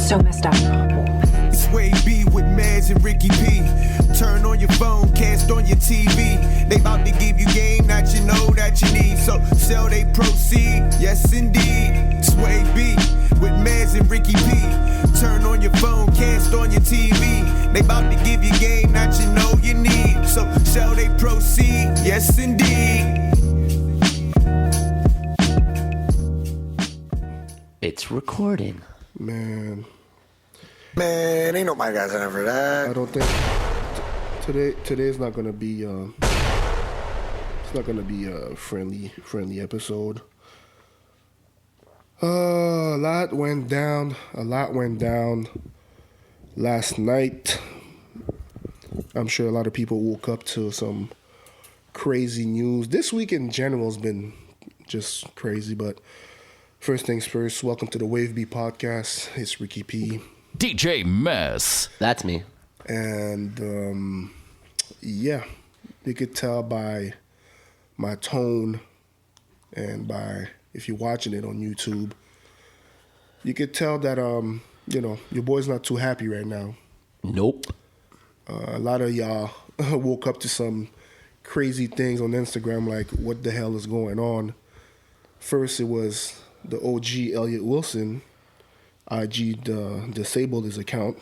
so messed up. It's WaveBe with Maz and Ricky P. Turn on your phone, cast on your TV. They about to give you game that you know that you need. So shall they proceed? Yes, indeed. It's WaveBe with Maz and Ricky P. Turn on your phone, cast on your TV. They about to give you game that you know you need. So shall they proceed? Yes, indeed. It's recording. Man, ain't nobody got time for that. I don't think today's not gonna be it's not gonna be a friendly episode. A lot went down last night. I'm sure a lot of people woke up to some crazy news. This week in general has been just crazy, but first things first, welcome to the WaveBe podcast. It's Ricky P. DJ Mess. That's me. And yeah, you could tell by my tone and by if you're watching it on YouTube, you could tell that your boy's not too happy right now. Nope. A lot of y'all woke up to some crazy things on Instagram, like what the hell is going on. First, it was the OG Elliott Wilson, IG disabled his account.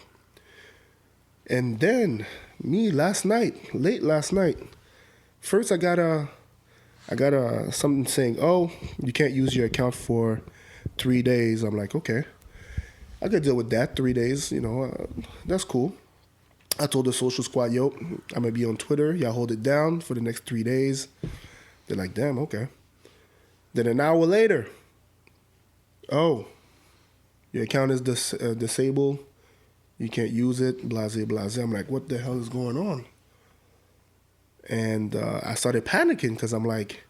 And then me late last night, first I got something saying, oh, you can't use your account for 3 days. I'm like, okay, I could deal with that. 3 days, that's cool. I told the social squad, yo, I'm gonna be on Twitter. Y'all hold it down for the next 3 days. They're like, damn, okay. Then an hour later, oh, your account is disabled. You can't use it, blase, blase. I'm like, what the hell is going on? And I started panicking because I'm like,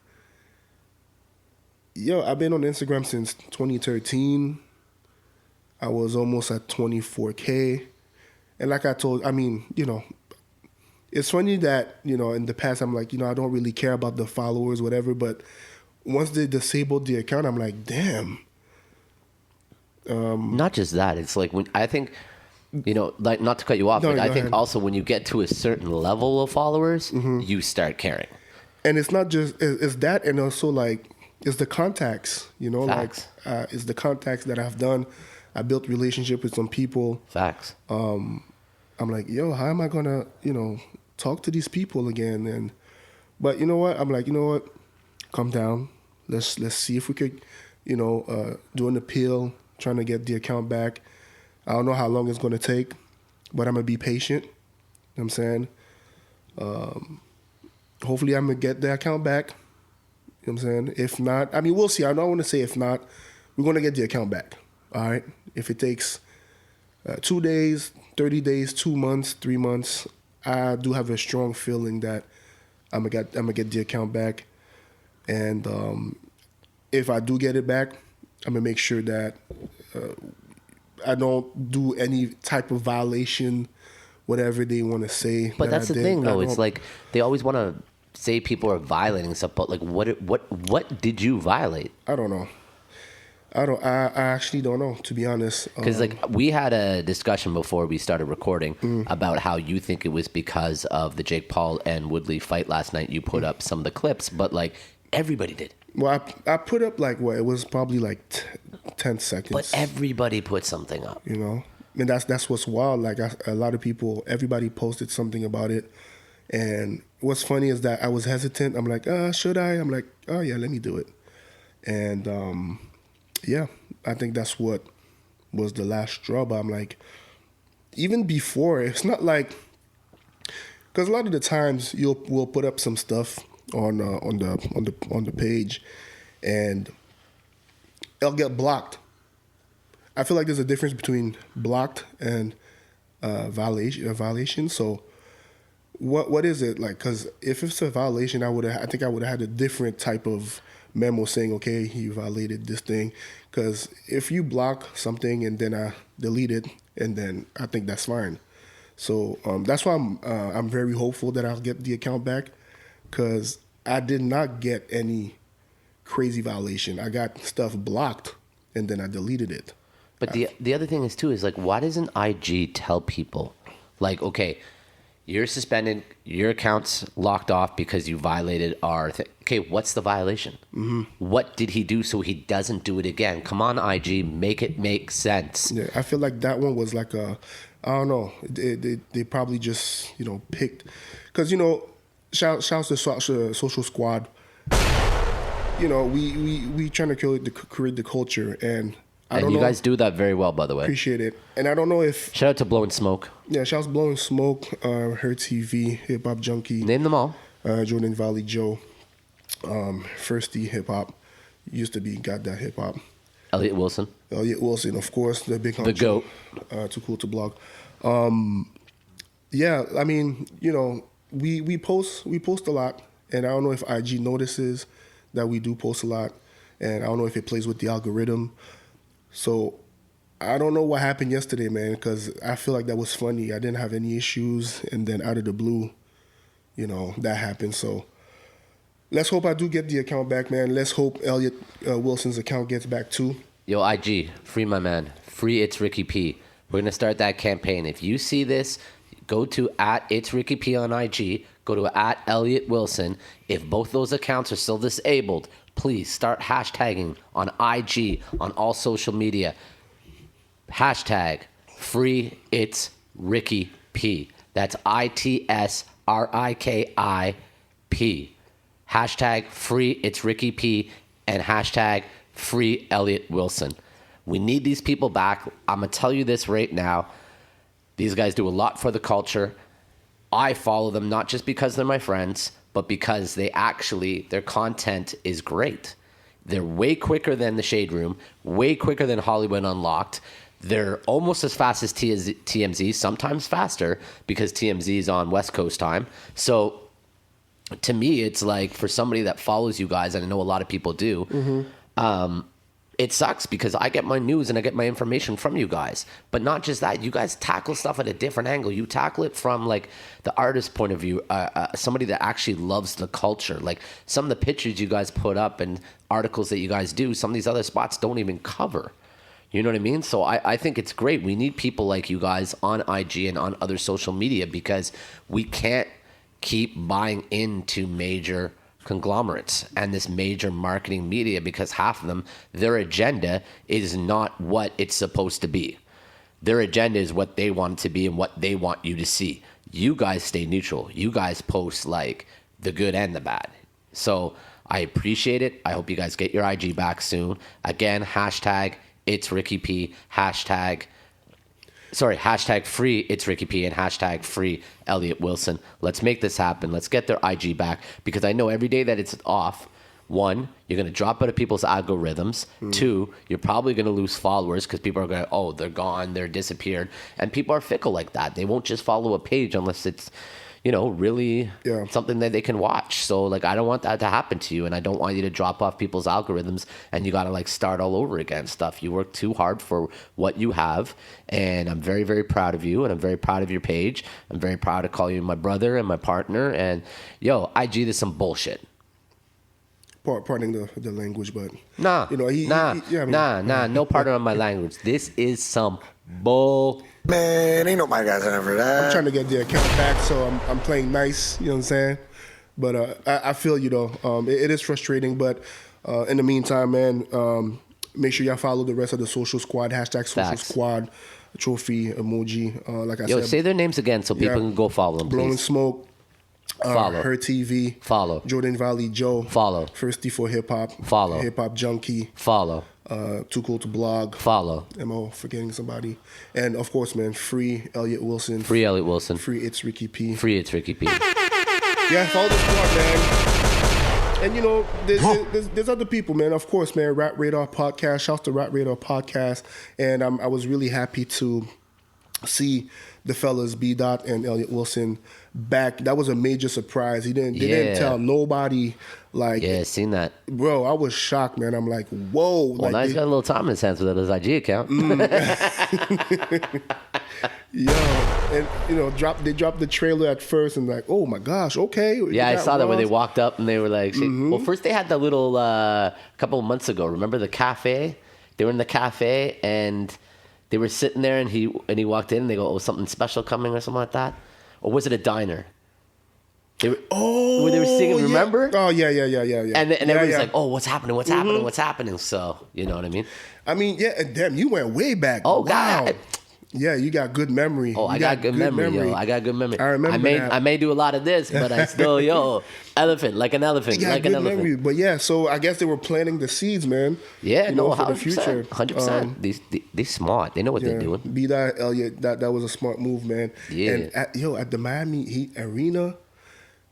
yo, I've been on Instagram since 2013. I was almost at 24K. And like I told, it's funny that, in the past, I'm like, I don't really care about the followers, whatever. But once they disabled the account, I'm like, damn. Not just that. It's like when I think, like not to cut you off, but I think also when you get to a certain level of followers, you start caring. And it's not just it's that, and also like it's the contacts. Facts. Like it's the contacts that I've done. I built relationship with some people. Facts. I'm like, yo, how am I gonna talk to these people again? But you know what? I'm like, you know what? Calm down. Let's see if we could, do an appeal, trying to get the account back. I don't know how long it's going to take, but I'm going to be patient. You know what I'm saying? Hopefully I'm going to get the account back. You know what I'm saying? If not, we'll see. I don't want to say if not. We're going to get the account back. All right? If it takes 2 days, 30 days, 2 months, 3 months, I do have a strong feeling that I'm going to get the account back. And if I do get it back, I'm going to make sure that I don't do any type of violation, whatever they want to say. But that's the thing, though. It's like they always want to say people are violating stuff, but like what did you violate? I don't know. I actually don't know, to be honest. Because we had a discussion before we started recording about how you think it was because of the Jake Paul and Woodley fight last night. You put up some of the clips, but like everybody did. Well, I put up it was probably like 10 seconds. But everybody put something up. And that's what's wild. Like a lot of people, everybody posted something about it. And what's funny is that I was hesitant. I'm like, should I? I'm like, oh yeah, let me do it. And yeah, I think that's what was the last straw. But I'm like, even before, it's not like, because a lot of the times we'll put up some stuff on the page, and it'll get blocked. I feel like there's a difference between blocked and violation. So, what is it like? Because if it's a violation, I think I would have had a different type of memo saying, okay, he violated this thing. Because if you block something and then I delete it, and then I think that's fine. So that's why I'm very hopeful that I'll get the account back, because I did not get any crazy violation. I got stuff blocked and then I deleted it. But the other thing is too is like, why doesn't IG tell people, like, okay, you're suspended, your account's locked off because you violated our thing. Okay, what's the violation? Mm-hmm. What did he do so he doesn't do it again? Come on, IG, make it make sense. Yeah, I feel like that one was like I don't know. They probably just, picked. Because, shouts to Social Squad. We trying to create the culture. And I don't know. You guys do that very well, by the way. Appreciate it. And I don't know if... Shout out to Blowing Smoke. Yeah, shouts Blowing Smoke, Her TV, Hip Hop Junkie. Name them all. Jordan Valley Joe, Firsty Hip Hop. Used to be Got That Hip Hop. Elliot Wilson, of course, the big the GOAT. Too Cool to Blog. Yeah, I mean, we post a lot, and I don't know if IG notices that we do post a lot, and I don't know if it plays with the algorithm. So I don't know what happened yesterday, man, because I feel like that was funny. I didn't have any issues, and then out of the blue, that happened. So let's hope I do get the account back, man. Let's hope Elliot Wilson's account gets back too. Yo, IG, free my man. Free It's Ricky P. We're going to start that campaign. If you see this, go to @It'sRickyP on IG. Go to @Elliot Wilson. If both those accounts are still disabled, please start hashtagging on IG, on all social media. Hashtag free It's Ricky P. That's ITSRIKIP. Hashtag free It's Ricky P and hashtag free Elliot Wilson. We need these people back. I'm going to tell you this right now. These guys do a lot for the culture. I follow them not just because they're my friends, but because their content is great. They're way quicker than the Shade Room, way quicker than Hollywood Unlocked. They're almost as fast as TMZ, sometimes faster because TMZ is on West Coast time. So to me, it's like for somebody that follows you guys, and I know a lot of people do, it sucks because I get my news and I get my information from you guys. But not just that, you guys tackle stuff at a different angle. You tackle it from like the artist point of view, somebody that actually loves the culture. Like some of the pictures you guys put up and articles that you guys do, some of these other spots don't even cover. You know what I mean? So I think it's great. We need people like you guys on IG and on other social media because we can't keep buying into major conglomerates and this major marketing media because half of them, their agenda is not what it's supposed to be. Their agenda is what they want it to be and what they want you to see. You guys stay neutral. You guys post like the good and the bad. So I appreciate it. I hope you guys get your IG back soon. Again, hashtag It's Ricky P, hashtag free It's Ricky P and hashtag free Elliot Wilson. Let's make this happen. Let's get their IG back because I know every day that it's off, one, you're going to drop out of people's algorithms. Two, you're probably going to lose followers because people are going, oh, they're gone, they're disappeared. And people are fickle like that. They won't just follow a page unless it's, really something that they can watch. So like, I don't want that to happen to you. And I don't want you to drop off people's algorithms and you got to like start all over again stuff. You work too hard for what you have. And I'm very, very proud of you. And I'm very proud of your page. I'm very proud to call you my brother and my partner. And IG, there's some bullshit. Pardoning the language, but no pardon on my language. This is some bull. Man, ain't nobody got time for that. I'm trying to get the account back, so I'm playing nice. You know what I'm saying? But I feel you though. It is frustrating, but in the meantime, man, make sure y'all follow the rest of the Social Squad hashtag Social Squad trophy emoji. Like I said, say their names again so people can go follow them. Blowing please. Smoke. Follow. Her TV. Follow. Jordan Valley Joe. Follow. Firsty for Hip Hop. Follow. Hip Hop Junkie. Follow. Too Cool to Blog. Follow. Am I forgetting somebody? And of course, man, free Elliot Wilson. Free Elliot Wilson. Free It's Ricky P. Free It's Ricky P. Yeah, follow the squad, man. And there's other people, man. Of course, man. Rat Radar Podcast. Shouts to Rat Radar Podcast. And I was really happy to see the fellas B. Dot and Elliot Wilson back. That was a major surprise. They didn't tell nobody. Like, yeah, seen that, bro. I was shocked, man. I'm like, whoa. Well, now he's got a little time in his hands with his IG account. Yo, and they dropped the trailer at first, and like, oh my gosh, okay. Yeah, I saw that where they walked up and they were like, well, first they had the little couple of months ago. Remember the cafe? They were in the cafe and they were sitting there, and he walked in. And they go, "Oh, something special coming," or something like that, or was it a diner? Where they were singing, remember? Oh, yeah. And everybody's like, "Oh, what's happening? What's happening? What's happening?" So, you know what I mean? I mean, yeah, and damn, you went way back. Oh, wow. God. Yeah, you got good memory. Oh, I got good memory, yo. I got good memory. I remember that. I may do a lot of this, but I still, elephant, like an elephant, You got like good an elephant. memory. But yeah, so I guess they were planting the seeds, man. Yeah, you no, know, for the 100%. future. 100%. They smart. They know what they're doing. Be that Elliot, that was a smart move, man. Yeah. And at the Miami Heat Arena,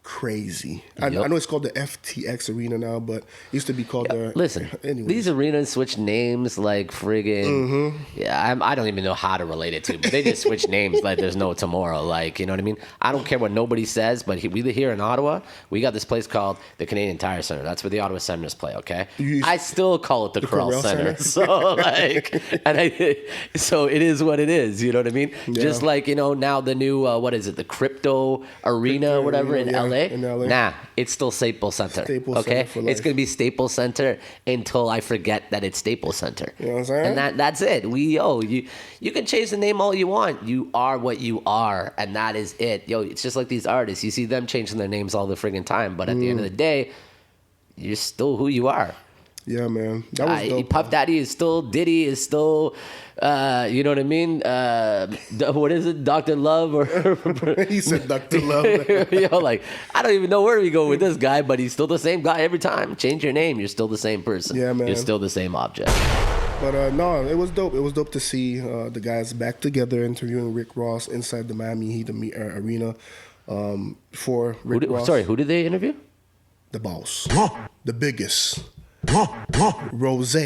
crazy. I Yup. know it's called the FTX Arena now, but it used to be called the. Listen, Anyways. these arenas switch names like friggin'. Mm-hmm. Yeah, I don't even know how to relate it to, but they just switch names like there's no tomorrow. Like, you know what I mean? I don't care what nobody says, but we here in Ottawa, we got this place called the Canadian Tire Center. That's where the Ottawa Senators play. Okay, I still call it the Corral Center. So like, so it is what it is. You know what I mean? Yeah. Just like, you know, now the new what is it? The Crypto Arena or whatever Arena, in LA. in LA. Nah, it's still Staples Center. Staples okay, Center for life. it's gonna be Staples Center until I forget that it's Staples Center. You know what I'm saying? And that's it. You can change the name all you want. You are what you are, and that is it. Yo, it's just like these artists. You see them changing their names all the friggin' time, but at the end of the day, you're still who you are. Yeah, man. That was dope. Puff Daddy is still Diddy is still, you know what I mean? What is it, Dr. Love or? He said Dr. Love. Yo, like I don't even know where we go with this guy, but he's still the same guy every time. Change your name, you're still the same person. Yeah, man. You're still the same object. But no, it was dope. It was dope to see the guys back together interviewing Rick Ross inside the Miami Heat Arena for Rick Ross. Who did they interview? The boss. The biggest. Rose.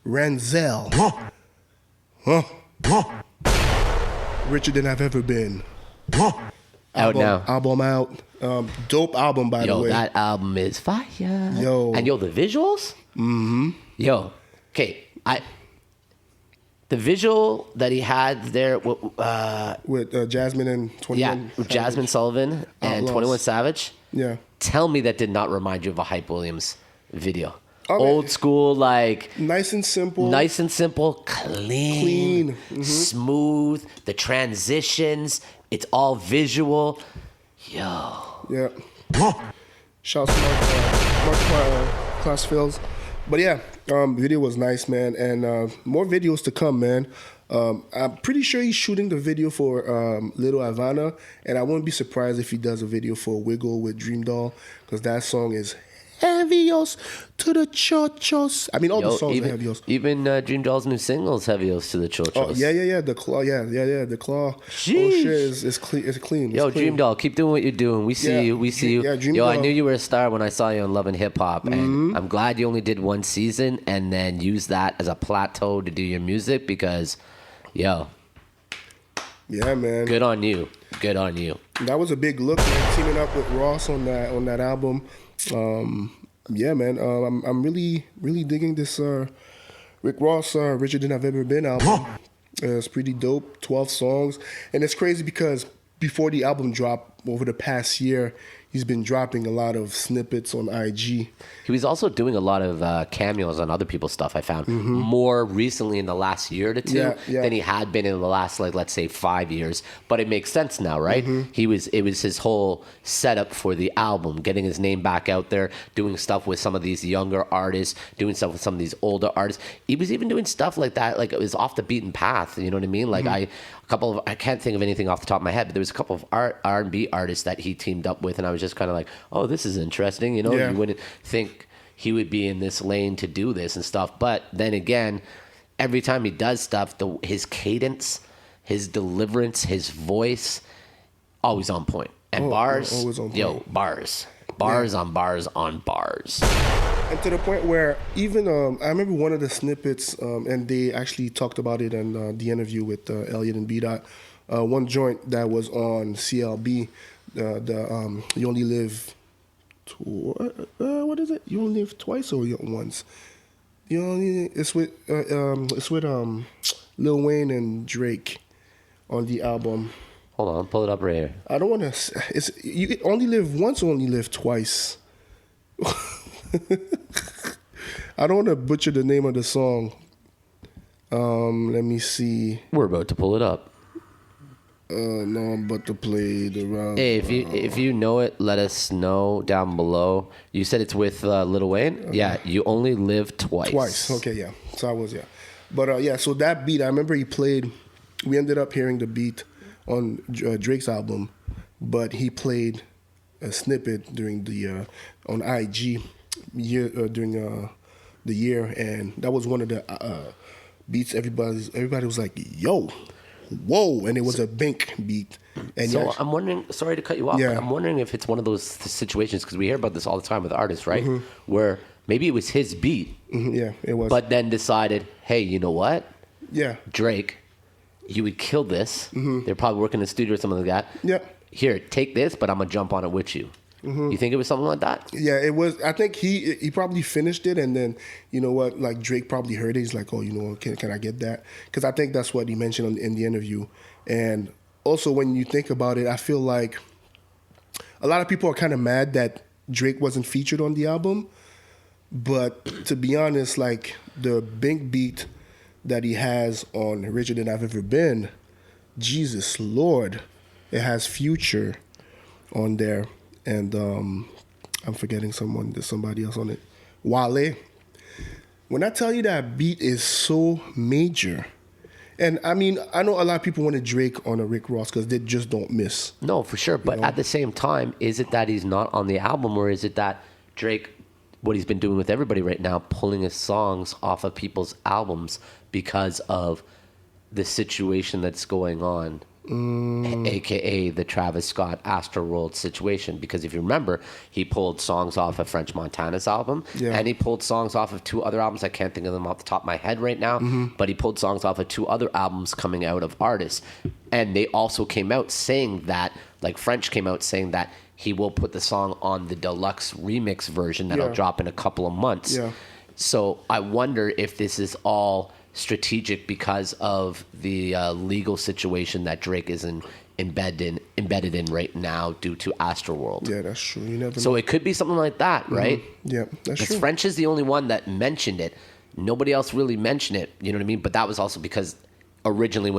Ranzel. Richer than I've ever been. Out now. Album out. Dope album, by the way. Yo, that album is fire. Yo. And the visuals? Mm-hmm. Yo, okay, the visual that he had there with Jasmine and 21. yeah, with Jasmine Sullivan and Outlaws. 21 Savage. Yeah. Tell me that did not remind you of a Hype Williams video. Okay. Old school, like Nice and simple. clean, Mm-hmm. smooth. The transitions, it's all visual. Yo, Yeah. Shouts to Mark Classfields. But yeah, video was nice, man. And more videos to come, man. I'm pretty sure he's shooting the video for Little Havana. And I wouldn't be surprised if he does a video for Wiggle with Dream Doll. Because that song is heavios to the chochos. I mean, all the songs are heavios. Even Dream Doll's new singles heavios to the chochos. Oh, yeah. The claw, yeah. The claw. Sheesh. Oh, shit, is clean. It's clean. Yo, It's clean. Dream Doll, keep doing what you're doing. We see Yeah, you. We see you. yeah, Dream Yo, I Doll. knew you were a star when I saw you on Love and Hip Hop, and I'm glad you only did one season and then use that as a plateau to do your music because, yo, Yeah, man. good on you. Good on you. That was a big look, man. Teaming up with Ross on that album. Yeah, man. I'm really digging this Rick Ross Richer Than I've Ever Been album. It's pretty dope. 12 songs, and it's crazy because before the album dropped over the past year, he's been dropping a lot of snippets on IG. He was also doing a lot of cameos on other people's stuff, I found. More recently in the last year to two Yeah. than he had been in the last, like, let's say 5 years. But it makes sense now, right? It was his whole setup for the album, getting his name back out there, doing stuff with some of these younger artists, doing stuff with some of these older artists. He was even doing stuff like that, like it was off the beaten path, you know what I mean? Like I can't think of anything off the top of my head, but there was a couple of R&B artists that he teamed up with, and I was just kind of like, oh, this is interesting. You know, Yeah. you wouldn't think he would be in this lane to do this and stuff. But then again, every time he does stuff, his cadence, his deliverance, his voice, always on point. And bars, always on point. yo, bars on bars on bars. And to the point where even I remember one of the snippets, and they actually talked about it in the interview with Elliot and B-Dot. One joint that was on CLB, the You Only Live, what is it? You Only Live Twice or once? It's with Lil Wayne and Drake on the album. Hold on, pull it up right here. I don't want to. It's you only live once, or only live twice. I don't want to butcher the name of the song. Let me see. We're about to pull it up. No, I'm about to play the round. Hey, if you know it, let us know down below. You said it's with Lil Wayne? Yeah, You Only Live Twice. Twice. Okay, yeah. So I was, yeah. But yeah, so that beat, I remember he played, we ended up hearing the beat on Drake's album, but he played a snippet during the, on IG during the year, and that was one of the beats everybody was like, yo, whoa, and it was a Bink beat. And So I'm wondering, sorry to cut you off, Yeah. but I'm wondering if it's one of those situations, because we hear about this all the time with artists, right? Mm-hmm. Where maybe it was his beat, yeah, it was. but then decided, hey, you know what? yeah, Drake, you would kill this. They're probably working in the studio or something like that. yeah. Here, take this, but I'm going to jump on it with you. You think it was something like that? Yeah, it was. I think he probably finished it, and then you know what? Like Drake probably heard it. He's like, "Oh, you know, can I get that?" Because I think that's what he mentioned in the interview. And also, when you think about it, I feel like a lot of people are kind of mad that Drake wasn't featured on the album. But to be honest, like the Bink beat that he has on "Richer Than I've Ever Been," Jesus Lord, it has Future on there. And I'm forgetting there's somebody else on it. Wale. When I tell you that beat is so major, and I mean, I know a lot of people wanted Drake on a Rick Ross because they just don't miss. No, for sure. But at the same time, is it that he's not on the album, or is it that Drake, what he's been doing with everybody right now, pulling his songs off of people's albums because of the situation that's going on? AKA the Travis Scott Astroworld situation, because if you remember, he pulled songs off of French Montana's album, and he pulled songs off of 2 other albums. I can't think of them off the top of my head right now, but he pulled songs off of 2 other albums coming out of artists, and they also came out saying that, like French came out saying that he will put the song on the deluxe remix version that'll drop in a couple of months. So I wonder if this is all strategic because of the legal situation that Drake is embedded in right now due to Astroworld. Yeah, that's true. You never So know. it could be something like that, right? Yeah, that's Because true. French is the only one that mentioned it. Nobody else really mentioned it. You know what I mean? But that was also because originally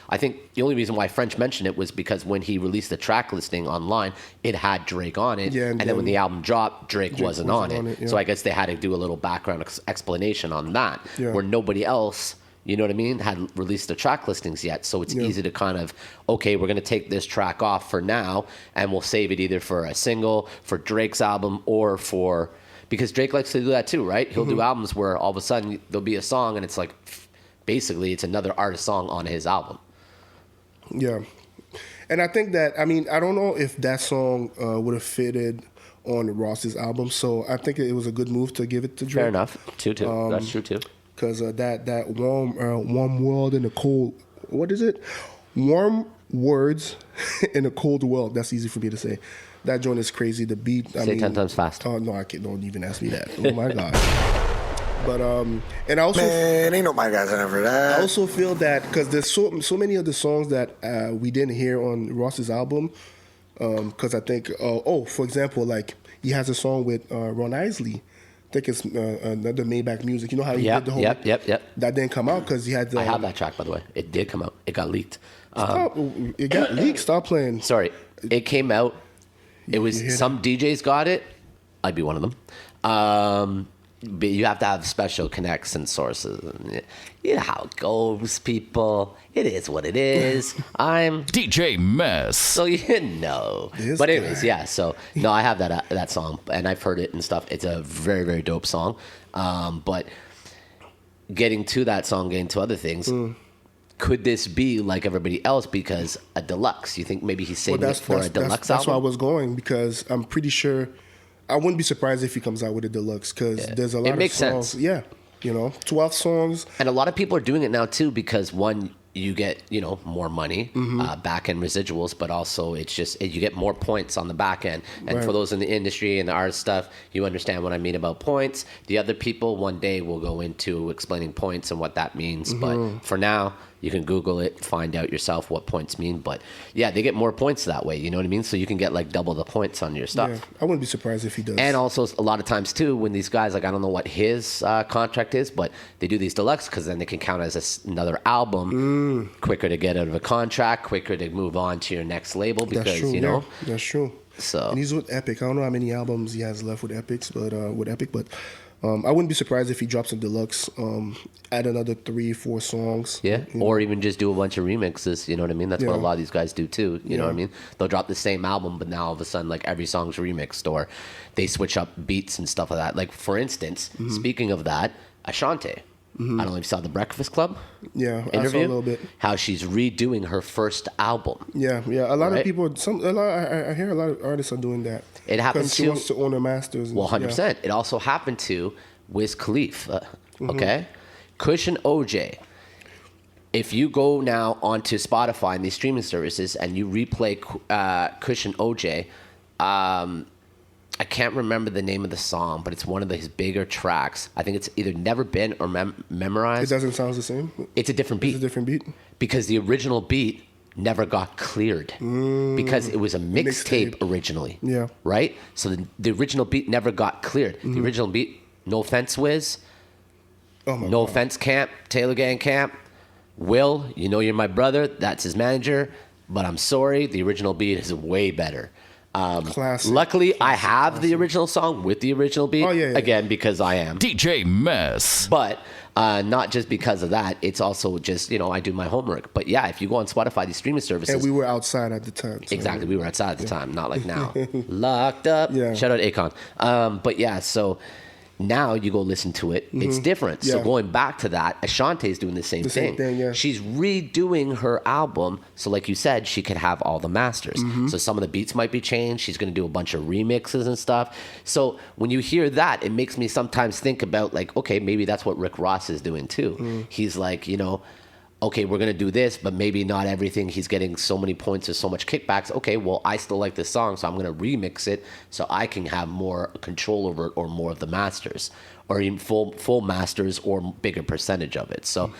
I think the only reason why French mentioned it was because when he released the track listing online, it had Drake on it. Yeah, and then when the album dropped, Drake wasn't on it. yeah. So I guess they had to do a little background explanation on that, Yeah. where nobody else, you know what I mean, had released the track listings yet. So it's easy to kind of, okay, we're going to take this track off for now, and we'll save it either for a single, for Drake's album, or for... Because Drake likes to do that too, right? He'll do albums where all of a sudden there'll be a song and it's like... Basically, it's another artist song on his album. Yeah. And I think that, I mean, I don't know if that song would have fitted on Ross's album, so I think it was a good move to give it to Drake. Fair enough. Too. That's true, too. Because that warm world in a cold, what is it? Warm words in a cold world. That's easy for me to say. That joint is crazy. The beat. Say it 10 times fast. Oh, no, I can't. Don't even ask me that. Oh, my God. But and I also Man, ain't nobody got time for that. I also feel that because there's so many of the songs that we didn't hear on Ross's album. Because I think for example, like he has a song with Ron Isley. I think it's another Maybach Music. You know how he did the whole Yep. that didn't come out because he had. I have that track, by the way. It did come out. It got leaked. It got leaked. Stop playing. Sorry. It came out. It was hear some DJs got it. I'd be one of them. But you have to have special connects and sources. You know how it goes, people. It is what it is. I'm DJ Mess. so you know. This But anyways, guy. yeah. So no, I have that song, and I've heard it and stuff. It's a very, very dope song. But getting to that song, getting to other things. Could this be like everybody else because a deluxe? You think maybe he's saving it for a deluxe That's where I album? was going because I'm pretty sure. I wouldn't be surprised if he comes out with a deluxe because there's a lot It of makes songs. sense. Yeah, 12 songs. And a lot of people are doing it now too because one, you get more money, back end residuals, but also it's just you get more points on the back end. And Right. for those in the industry and the art stuff, you understand what I mean about points. The other people one day will go into explaining points and what that means. But for now, You can Google it, find out yourself what points mean. But yeah, they get more points that way. You know what I mean? So you can get like double the points on your stuff. Yeah, I wouldn't be surprised if he does. And also a lot of times too, when these guys, like I don't know what his contract is, but they do these deluxe because then they can count as another album. Quicker to get out of a contract, quicker to move on to your next label because that's true, you know. yeah, that's true. So and he's with Epic. I don't know how many albums he has left with Epic, but I wouldn't be surprised if he drops a deluxe, add another 3-4 songs. Yeah, or even just do a bunch of remixes. You know what I mean? That's what a lot of these guys do too. You know what I mean? They'll drop the same album, but now all of a sudden, like every song's remixed, or they switch up beats and stuff like that. Like for instance, speaking of that, Ashanti. I don't know if you saw the Breakfast Club. Yeah, interview, I saw a little bit. How she's redoing her first album. Yeah. A lot of people. I hear a lot of artists are doing that. It happened she wants to own her masters. Well, 100%. It also happened to Wiz Khalifa. Okay, Kush and OJ. If you go now onto Spotify and these streaming services and you replay Kush and OJ, I can't remember the name of the song, but it's one of his bigger tracks. I think it's either Never Been or Memorized. It doesn't sound the same. It's a different beat. It's a different beat. Because the original beat never got cleared. Because it was a mixtape originally. Yeah. Right? So the original beat never got cleared. The original beat, no offense, Wiz. Oh my No God. offense, Camp. Taylor Gang Camp. Will, you know you're my brother. That's his manager. But I'm sorry, the original beat is way better. Classic. Luckily, I have the original song with the original beat. Oh, yeah. Again, because I am. DJ Mess. But not just because of that. It's also just, I do my homework. But yeah, if you go on Spotify, these streaming services. And we were outside at the time. So Exactly. We were outside at the time, not like now. Locked up. Yeah. Shout out Akon. But yeah, so now you go listen to it. It's different. So Yeah. going back to that, Ashanti's doing the same thing. Yeah. She's redoing her album. So like you said, she could have all the masters. So some of the beats might be changed. She's going to do a bunch of remixes and stuff. So when you hear that, it makes me sometimes think about like, okay, maybe that's what Rick Ross is doing too. He's like, okay, we're going to do this, but maybe not everything. He's getting so many points or so much kickbacks. Okay, well, I still like this song, so I'm going to remix it so I can have more control over it or more of the masters or even full masters or bigger percentage of it. So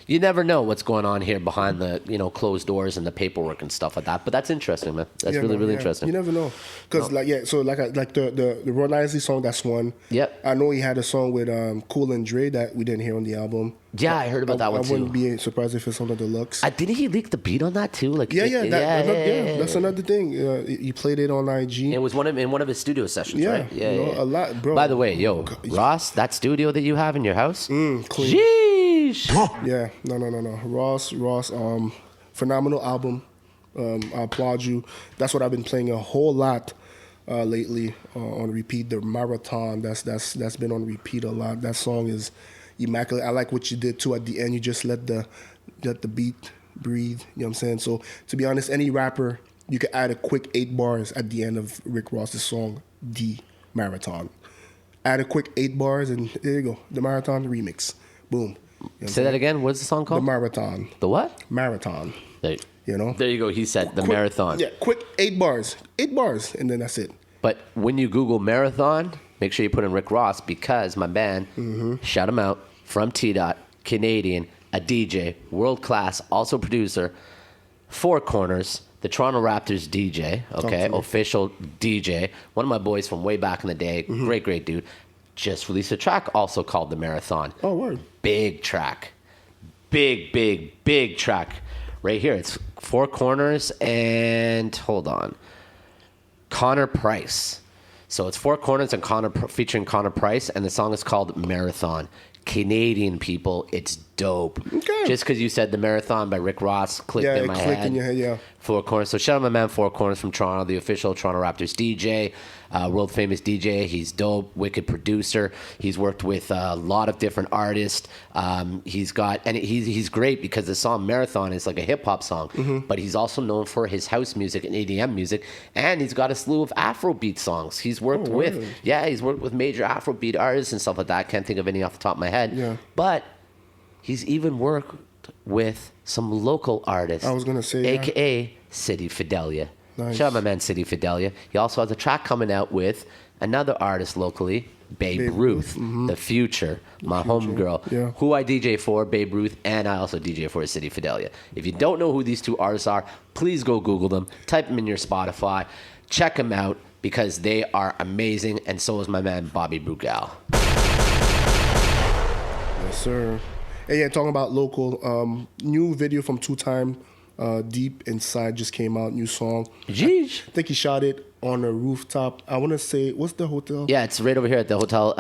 you never know what's going on here behind the, closed doors and the paperwork and stuff like that. But that's interesting, man. That's really interesting. You never know. Because, the Run Isley song, that's one. Yep. I know he had a song with Cool and Dre that we didn't hear on the album. Yeah, I heard about that one I too. wouldn't be surprised if it's on the deluxe. Didn't he leak the beat on that too? Like, Yeah, that's another thing. He played it on IG. It was in one of his studio sessions, Yeah, right? Yeah, a lot, bro. By the way, Ross, that studio that you have in your house, clean. Sheesh. Yeah, no. Ross, phenomenal album. I applaud you. That's what I've been playing a whole lot lately on repeat. The Marathon, that's been on repeat a lot. That song is immaculate. I like what you did too at the end. You just let the beat breathe. You know what I'm saying? So to be honest, any rapper, you could add a quick 8 bars at the end of Rick Ross's song, The Marathon. Add a quick 8 bars and there you go. The Marathon remix. Boom. You know Say that again. What's the song The called? Marathon. The what? Marathon. There, There you go. He said the Quick- marathon. Yeah, quick 8 bars. 8 bars, and then that's it. But when you Google marathon, make sure you put in Rick Ross because my band, shout him out, from T-Dot, Canadian, a DJ, world class, also producer, Four Corners, the Toronto Raptors DJ, okay, official DJ, one of my boys from way back in the day, great dude, just released a track also called The Marathon. Oh, word. Big track. Big track. Right here. It's Four Corners and, hold on, Connor Price. So it's Four Corners and featuring Connor Price, and the song is called Marathon. Canadian people, it's dope. Okay. Just because you said The Marathon by Rick Ross clicked in my head. in your head, yeah. Four Corners. So shout out my man Four Corners from Toronto, the official Toronto Raptors DJ, world famous DJ. He's dope, wicked producer. He's worked with a lot of different artists. He's great because the song Marathon is like a hip hop song, but he's also known for his house music and EDM music, and he's got a slew of Afrobeat songs. He's worked with major Afrobeat artists and stuff like that. I can't think of any off the top of my head. Yeah. But he's even worked with some local artists. I was gonna say, AKA City Fidelia. Nice. Shout out my man City Fidelia. He also has a track coming out with another artist locally, Babe Ruth, the future, my homegirl, yeah. who I DJ for, Babe Ruth, and I also DJ for City Fidelia. If you don't know who these two artists are, please go Google them, type them in your Spotify, check them out because they are amazing, and so is my man Bobby Brugal. Yes, sir. And yeah, talking about local, new video from Two Time, Deep Inside just came out, new song. Jeez. I think he shot it on a rooftop. I want to say, what's the hotel? Yeah, it's right over here at the hotel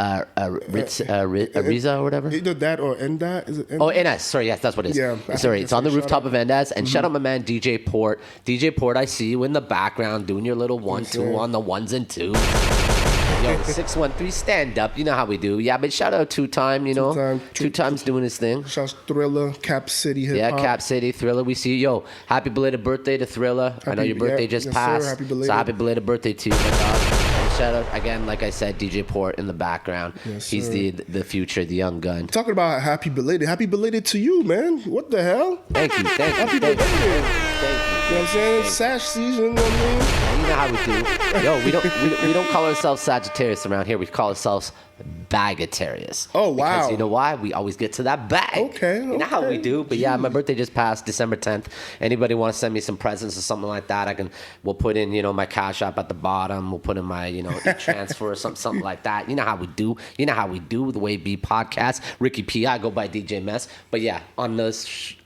Ritz, Ariza or whatever. Either that or Enda. Is it Enda? Oh, NS. Sorry, yes, that's what it is. Yeah, I Sorry, think it's on the that's rooftop shout of NS. And shout out my man DJ Port. DJ Port, I see you in the background doing your little 1-2 sir. on the ones and twos. Yo, 613, stand up. You know how we do. Yeah, but shout out Two Time, you know. Two Time's doing his thing. Shouts Thriller, Cap City Hip Yeah, Hop. Cap City, Thriller, we see you. Yo, happy belated birthday to Thriller. I know Happy- your birthday yeah, just yes, sir, passed. happy belated. So happy belated birthday to you, my dog. And shout out, again, like I said, DJ Port in the background. Yes, He's sir. the future, the young gun. Talking about happy belated to you, man. What the hell? Thank you, thank you, Happy thank you. belated. Thank you. You know what I'm saying? Sash season, you know what I mean? You know how we do. Yo, we don't call ourselves Sagittarius around here. We call ourselves Bagatarius. Oh, wow. Because you know why? We always get to that bag. Okay, You know how we okay. do. But yeah, my birthday just passed, December 10th. Anybody want to send me some presents or something like that? We'll put in, my Cash App at the bottom. We'll put in my, transfer or something like that. You know how we do. You know how we do the WaveBe podcast. Ricky P. I go by DJ Mess. But yeah, on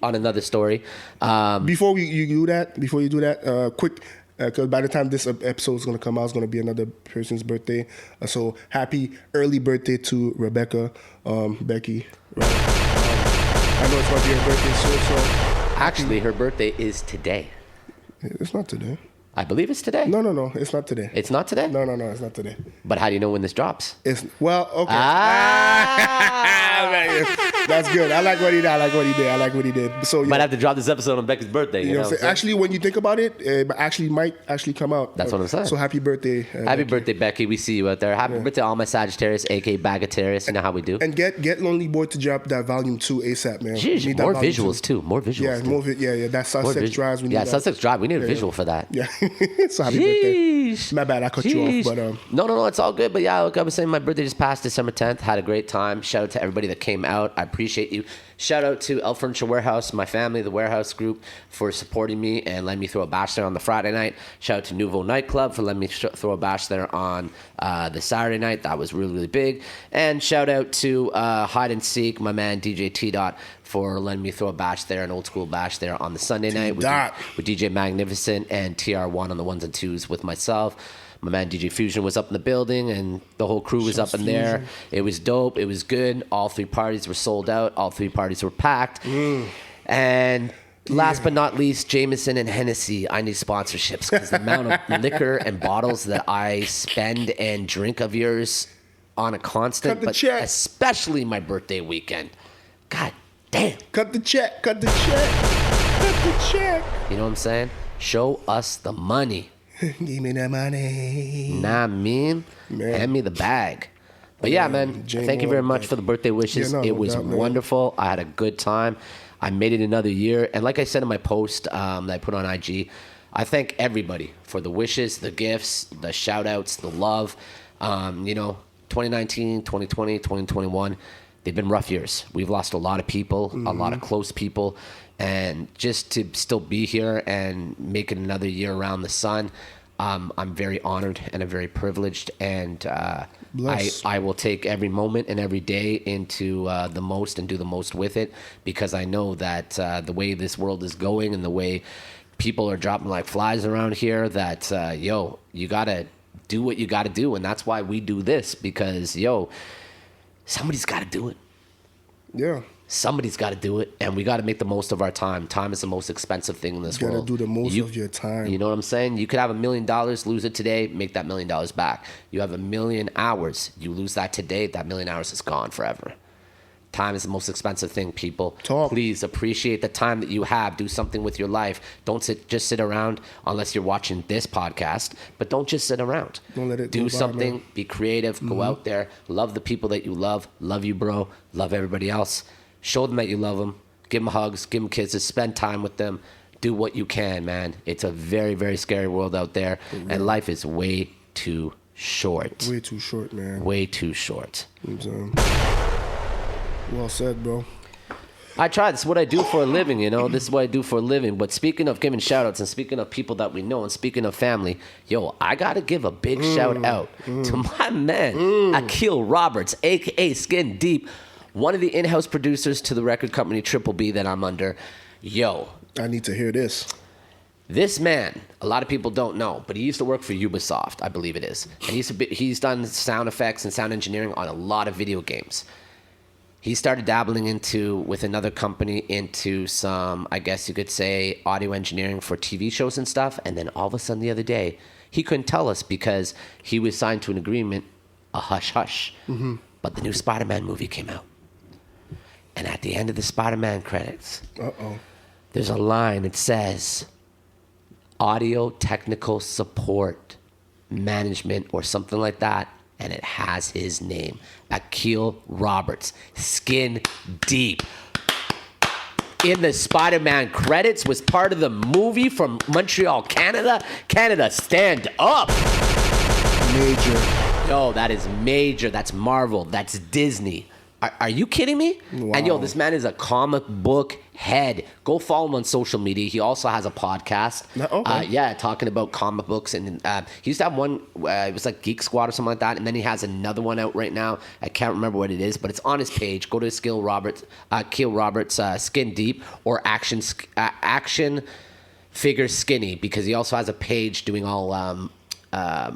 another story. Before you do that, quick, because by the time this episode is going to come out, it's going to be another person's birthday. So happy early birthday to Rebecca, Becky. Right? I know it's going to be her birthday soon, so Actually, her birthday is today. it's not today. I believe it's today. No, it's not today. It's not today? No, it's not today. But how do you know when this drops? It's okay. Ah! That's good. I like what he did. So yeah. Might have to drop this episode on Becky's birthday. You know what I'm saying? Actually, when you think about it, it might come out. That's what I'm saying. So happy birthday. Happy Becky. birthday, Becky. We see you out there. Happy birthday, all my Sagittarius, aka Bagatarius. You know how we do. And get Lonely Boy to drop that volume 2 ASAP, man. Jeez, We need that more volume visuals 2. too. More visuals. Yeah, too. more. Yeah. That More Sussex drives. We need that. Sussex Drive. We need a visual for that. Yeah. So happy birthday. Jeez. My bad, I cut you off, but No, it's all good. But yeah, like I was saying, my birthday just passed December 10th. Had a great time. Shout out to everybody that came out. I appreciate you. Shout out to El Furniture Warehouse, my family, the Warehouse Group, for supporting me and letting me throw a bash there on the Friday night. Shout out to Nouveau Nightclub for letting me throw a bash there on the Saturday night. That was really, really big. And shout out to Hide and Seek, my man DJ T Dot, for letting me throw a bash there, an old school bash there on the Sunday night with DJ Magnificent and TR1 on the ones and twos with myself. My man DJ Fusion was up in the building, and the whole crew was up in there. It was dope. It was good. All 3 parties were sold out. All 3 parties were packed. And last but not least, Jameson and Hennessy. I need sponsorships because the amount of liquor and bottles that I spend and drink of yours on a constant, Cut the but check. especially my birthday weekend. God damn. cut the check. You know what I'm saying? Show us the money. Give me that money. Nah, man. Hand me the bag. But yeah, man, thank you very much for the birthday wishes. Yeah, no, it no was doubt, man. wonderful. I had a good time. I made it another year. And like I said in my post that I put on IG, I thank everybody for the wishes, the gifts, the shout outs, the love. 2019, 2020, 2021, they've been rough years. We've lost a lot of people, a lot of close people. And just to still be here and make it another year around the sun, I'm very honored and I'm very privileged. And I will take every moment and every day into the most and do the most with it, because I know that the way this world is going and the way people are dropping like flies around here, that, you got to do what you got to do. And that's why we do this, because, somebody's got to do it. Yeah. Somebody's got to do it, and we got to make the most of our time. Time is the most expensive thing in this You world. gotta do the most of your time. You know what I'm saying? You could have $1 million, lose it today, make that $1 million back. You have 1,000,000 hours, you lose that today, that 1,000,000 hours is gone forever. Time is the most expensive thing, people. Please appreciate the time that you have. Do something with your life. Don't sit around unless you're watching this podcast, but don't just sit around. Don't let it do go by, something, man. be creative, go out there, love the people that you love you, bro, love everybody else. Show them that you love them. Give them hugs, give them kisses, spend time with them. Do what you can, man. It's a very, very scary world out there, and life is way too short. Way too short, man. Way too short. You know what I'm saying? Well said, bro. I try. This is what I do for a living, you know. This is what I do for a living. But speaking of giving shout-outs and speaking of people that we know and speaking of family, yo, I got to give a big shout-out to my man, Akil Roberts, a.k.a. Skin Deep, one of the in-house producers to the record company Triple B that I'm under. Yo. I need to hear this. This man, a lot of people don't know, but he used to work for Ubisoft, I believe it is. And he's done sound effects and sound engineering on a lot of video games. He started dabbling with another company into some, I guess you could say, audio engineering for TV shows and stuff. And then all of a sudden the other day, he couldn't tell us because he was signed to an agreement, a hush-hush. Mm-hmm. But the new Spider-Man movie came out. And at the end of the Spider-Man credits, there's a line that says, audio technical support management or something like that. And it has his name, Akil Roberts, Skin Deep. In the Spider-Man credits, was part of the movie from Montreal, Canada. Canada, stand up. Major. Yo, that is major. That's Marvel. That's Disney. Are you kidding me? Wow. And yo, this man is a comic book head. Go follow him on social media. He also has a podcast. Okay. Talking about comic books. And he used to have one, it was like Geek Squad or something like that. And then he has another one out right now. I can't remember what it is, but it's on his page. Go to Akil Roberts, Skin Deep, or Action Figure Skinny, because he also has a page doing all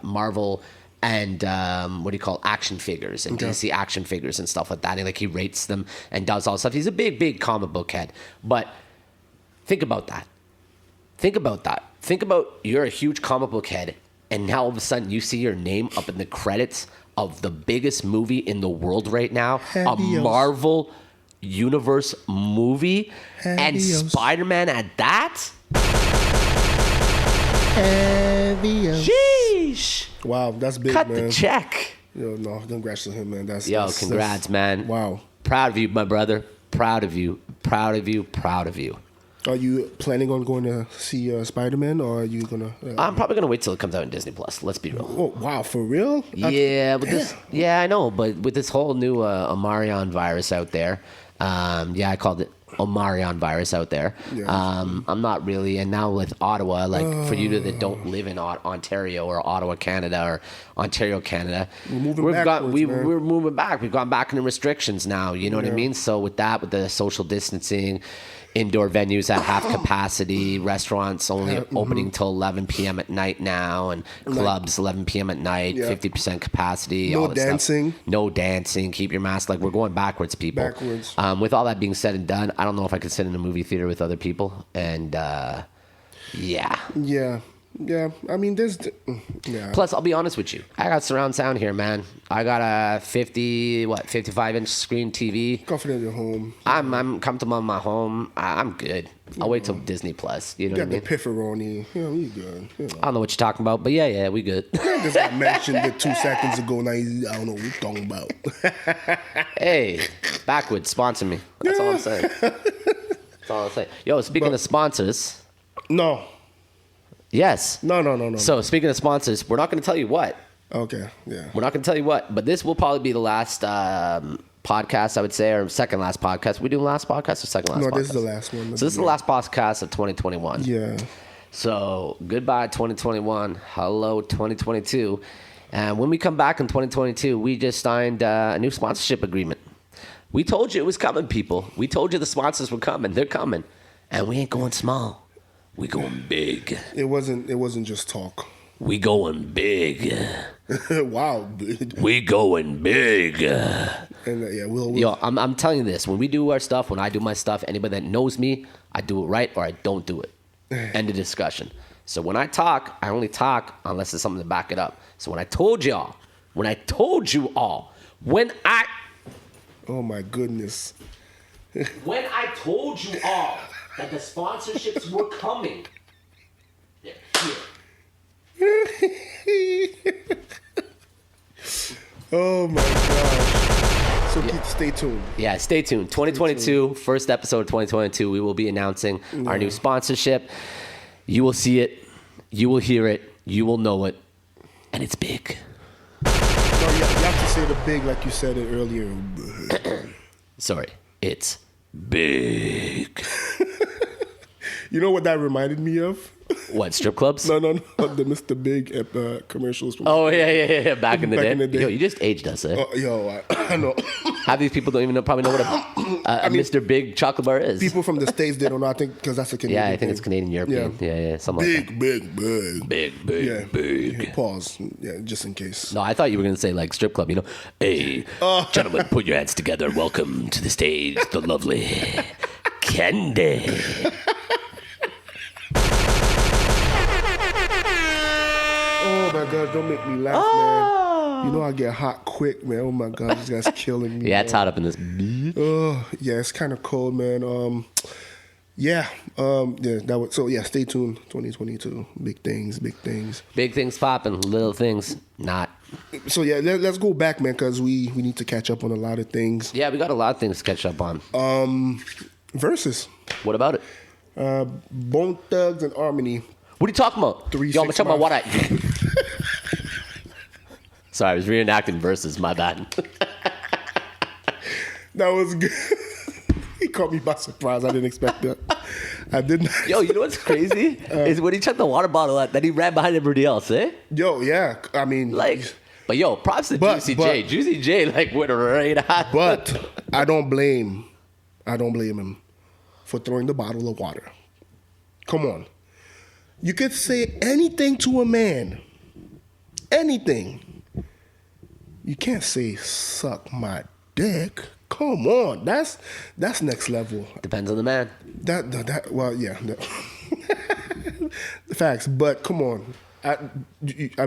Marvel and action figures and DC action figures and stuff like that. And he rates them and does all stuff. He's a big comic book head. But think about that. Think about you're a huge comic book head, and now all of a sudden you see your name up in the credits of the biggest movie in the world right now, a Marvel Universe movie, and Spider-Man at that. Sheesh. Wow, that's big, Cut man. the check. Yo, no, congrats to him, man. Congrats, man. Wow. Proud of you, my brother. Proud of you. Proud of you. Proud of you. Are you planning on going to see Spider-Man, or are you gonna? I'm probably gonna wait till it comes out in Disney Plus. Let's be real. Oh wow, for real? Yeah, I know, but with this whole new Omarion virus out there, I called it Omarion virus out there. Yeah. I'm not really, and now with Ottawa, for you that don't live in Ontario or Ottawa, Canada, or Ontario, Canada, we're moving back. We've gone back into restrictions now. You know what I mean? So with that, with the social distancing, indoor venues at half capacity, restaurants only opening till 11 p.m. at night now, and clubs 11 p.m. at night, 50% capacity. No all this dancing. Stuff. No dancing. Keep your mask. We're going backwards, people. Backwards. With all that being said and done, I don't know if I could sit in a movie theater with other people. And Yeah, I mean, Plus, I'll be honest with you. I got surround sound here, man. I got a 55-inch screen TV. Confident at home. I'm comfortable in my home. I'm good. I'll wait till Disney Plus. You know what I mean? Got the pepperoni. You good. You know. I don't know what you're talking about, but yeah, we good. Just got mentioned it 2 seconds ago. Now I don't know what you're talking about. Hey, Backwards, sponsor me. That's all I'm saying. That's all I'm saying. Yo, speaking of sponsors. No. Yes. No. So, speaking of sponsors, we're not going to tell you what. Okay, yeah. We're not going to tell you what, but this will probably be the last podcast, I would say, or second last podcast. We do the last podcast or second last podcast? No, this is the last one. So, this is the last podcast of 2021. Yeah. So, goodbye 2021. Hello 2022. And when we come back in 2022, we just signed a new sponsorship agreement. We told you it was coming, people. We told you the sponsors were coming. They're coming. And we ain't going small. We going big. It wasn't just talk. We going big. Wow. We going big. And we'll. Yo, I'm telling you this. When we do our stuff, when I do my stuff, anybody that knows me, I do it right or I don't do it. End of discussion. So when I talk, I only talk unless there's something to back it up. So when I told you all, Oh my goodness. When I told you all that the sponsorships were coming, they're here. Oh my gosh. So stay tuned. Yeah, stay tuned. 2022, first episode of 2022, we will be announcing our new sponsorship. You will see it. You will hear it. You will know it. And it's big. say the big like you said it earlier. Sorry, it's big. You know what that reminded me of? What, strip clubs? No, the Mr. Big commercials. From Oh, yeah. Back in the day. in the day. Yo, you just aged us, eh? I know. Half these people don't even probably know what a Mr. Big chocolate bar is. People from the States, they don't know. I think because that's a Canadian I think thing. it's Canadian, European. Yeah, something like that. Big. Yeah, pause. Yeah, just in case. No, I thought you were going to say like strip club, Hey, gentlemen, put your hands together. Welcome to the stage, the lovely Candy. Oh my God, don't make me laugh, man. You know I get hot quick, man. Oh my God, this guy's killing me. Yeah, it's hot up in this. Oh, yeah, it's kind of cold, man. That was so. Yeah, stay tuned. 2022, big things. Big things popping, little things not. So yeah, let's go back, man, because we need to catch up on a lot of things. Yeah, we got a lot of things to catch up on. Versus. What about it? Bone Thugs and Harmony. What are you talking about? 3 Yo, I'm 6 talking about what months. Sorry, I was reenacting verses. My bad. That was good. He caught me by surprise. I didn't expect that. I didn't. Yo, you know what's crazy? Is when he chucked the water bottle at, then he ran behind everybody else, eh? Yo, yeah. I mean, But yo, props to Juicy J. Juicy J, went right at. But I don't blame him for throwing the bottle of water. Come on. You could say anything to a man. Anything. You can't say suck my dick. Come on. That's next level. Depends on the man. Well, yeah. Facts, but come on. I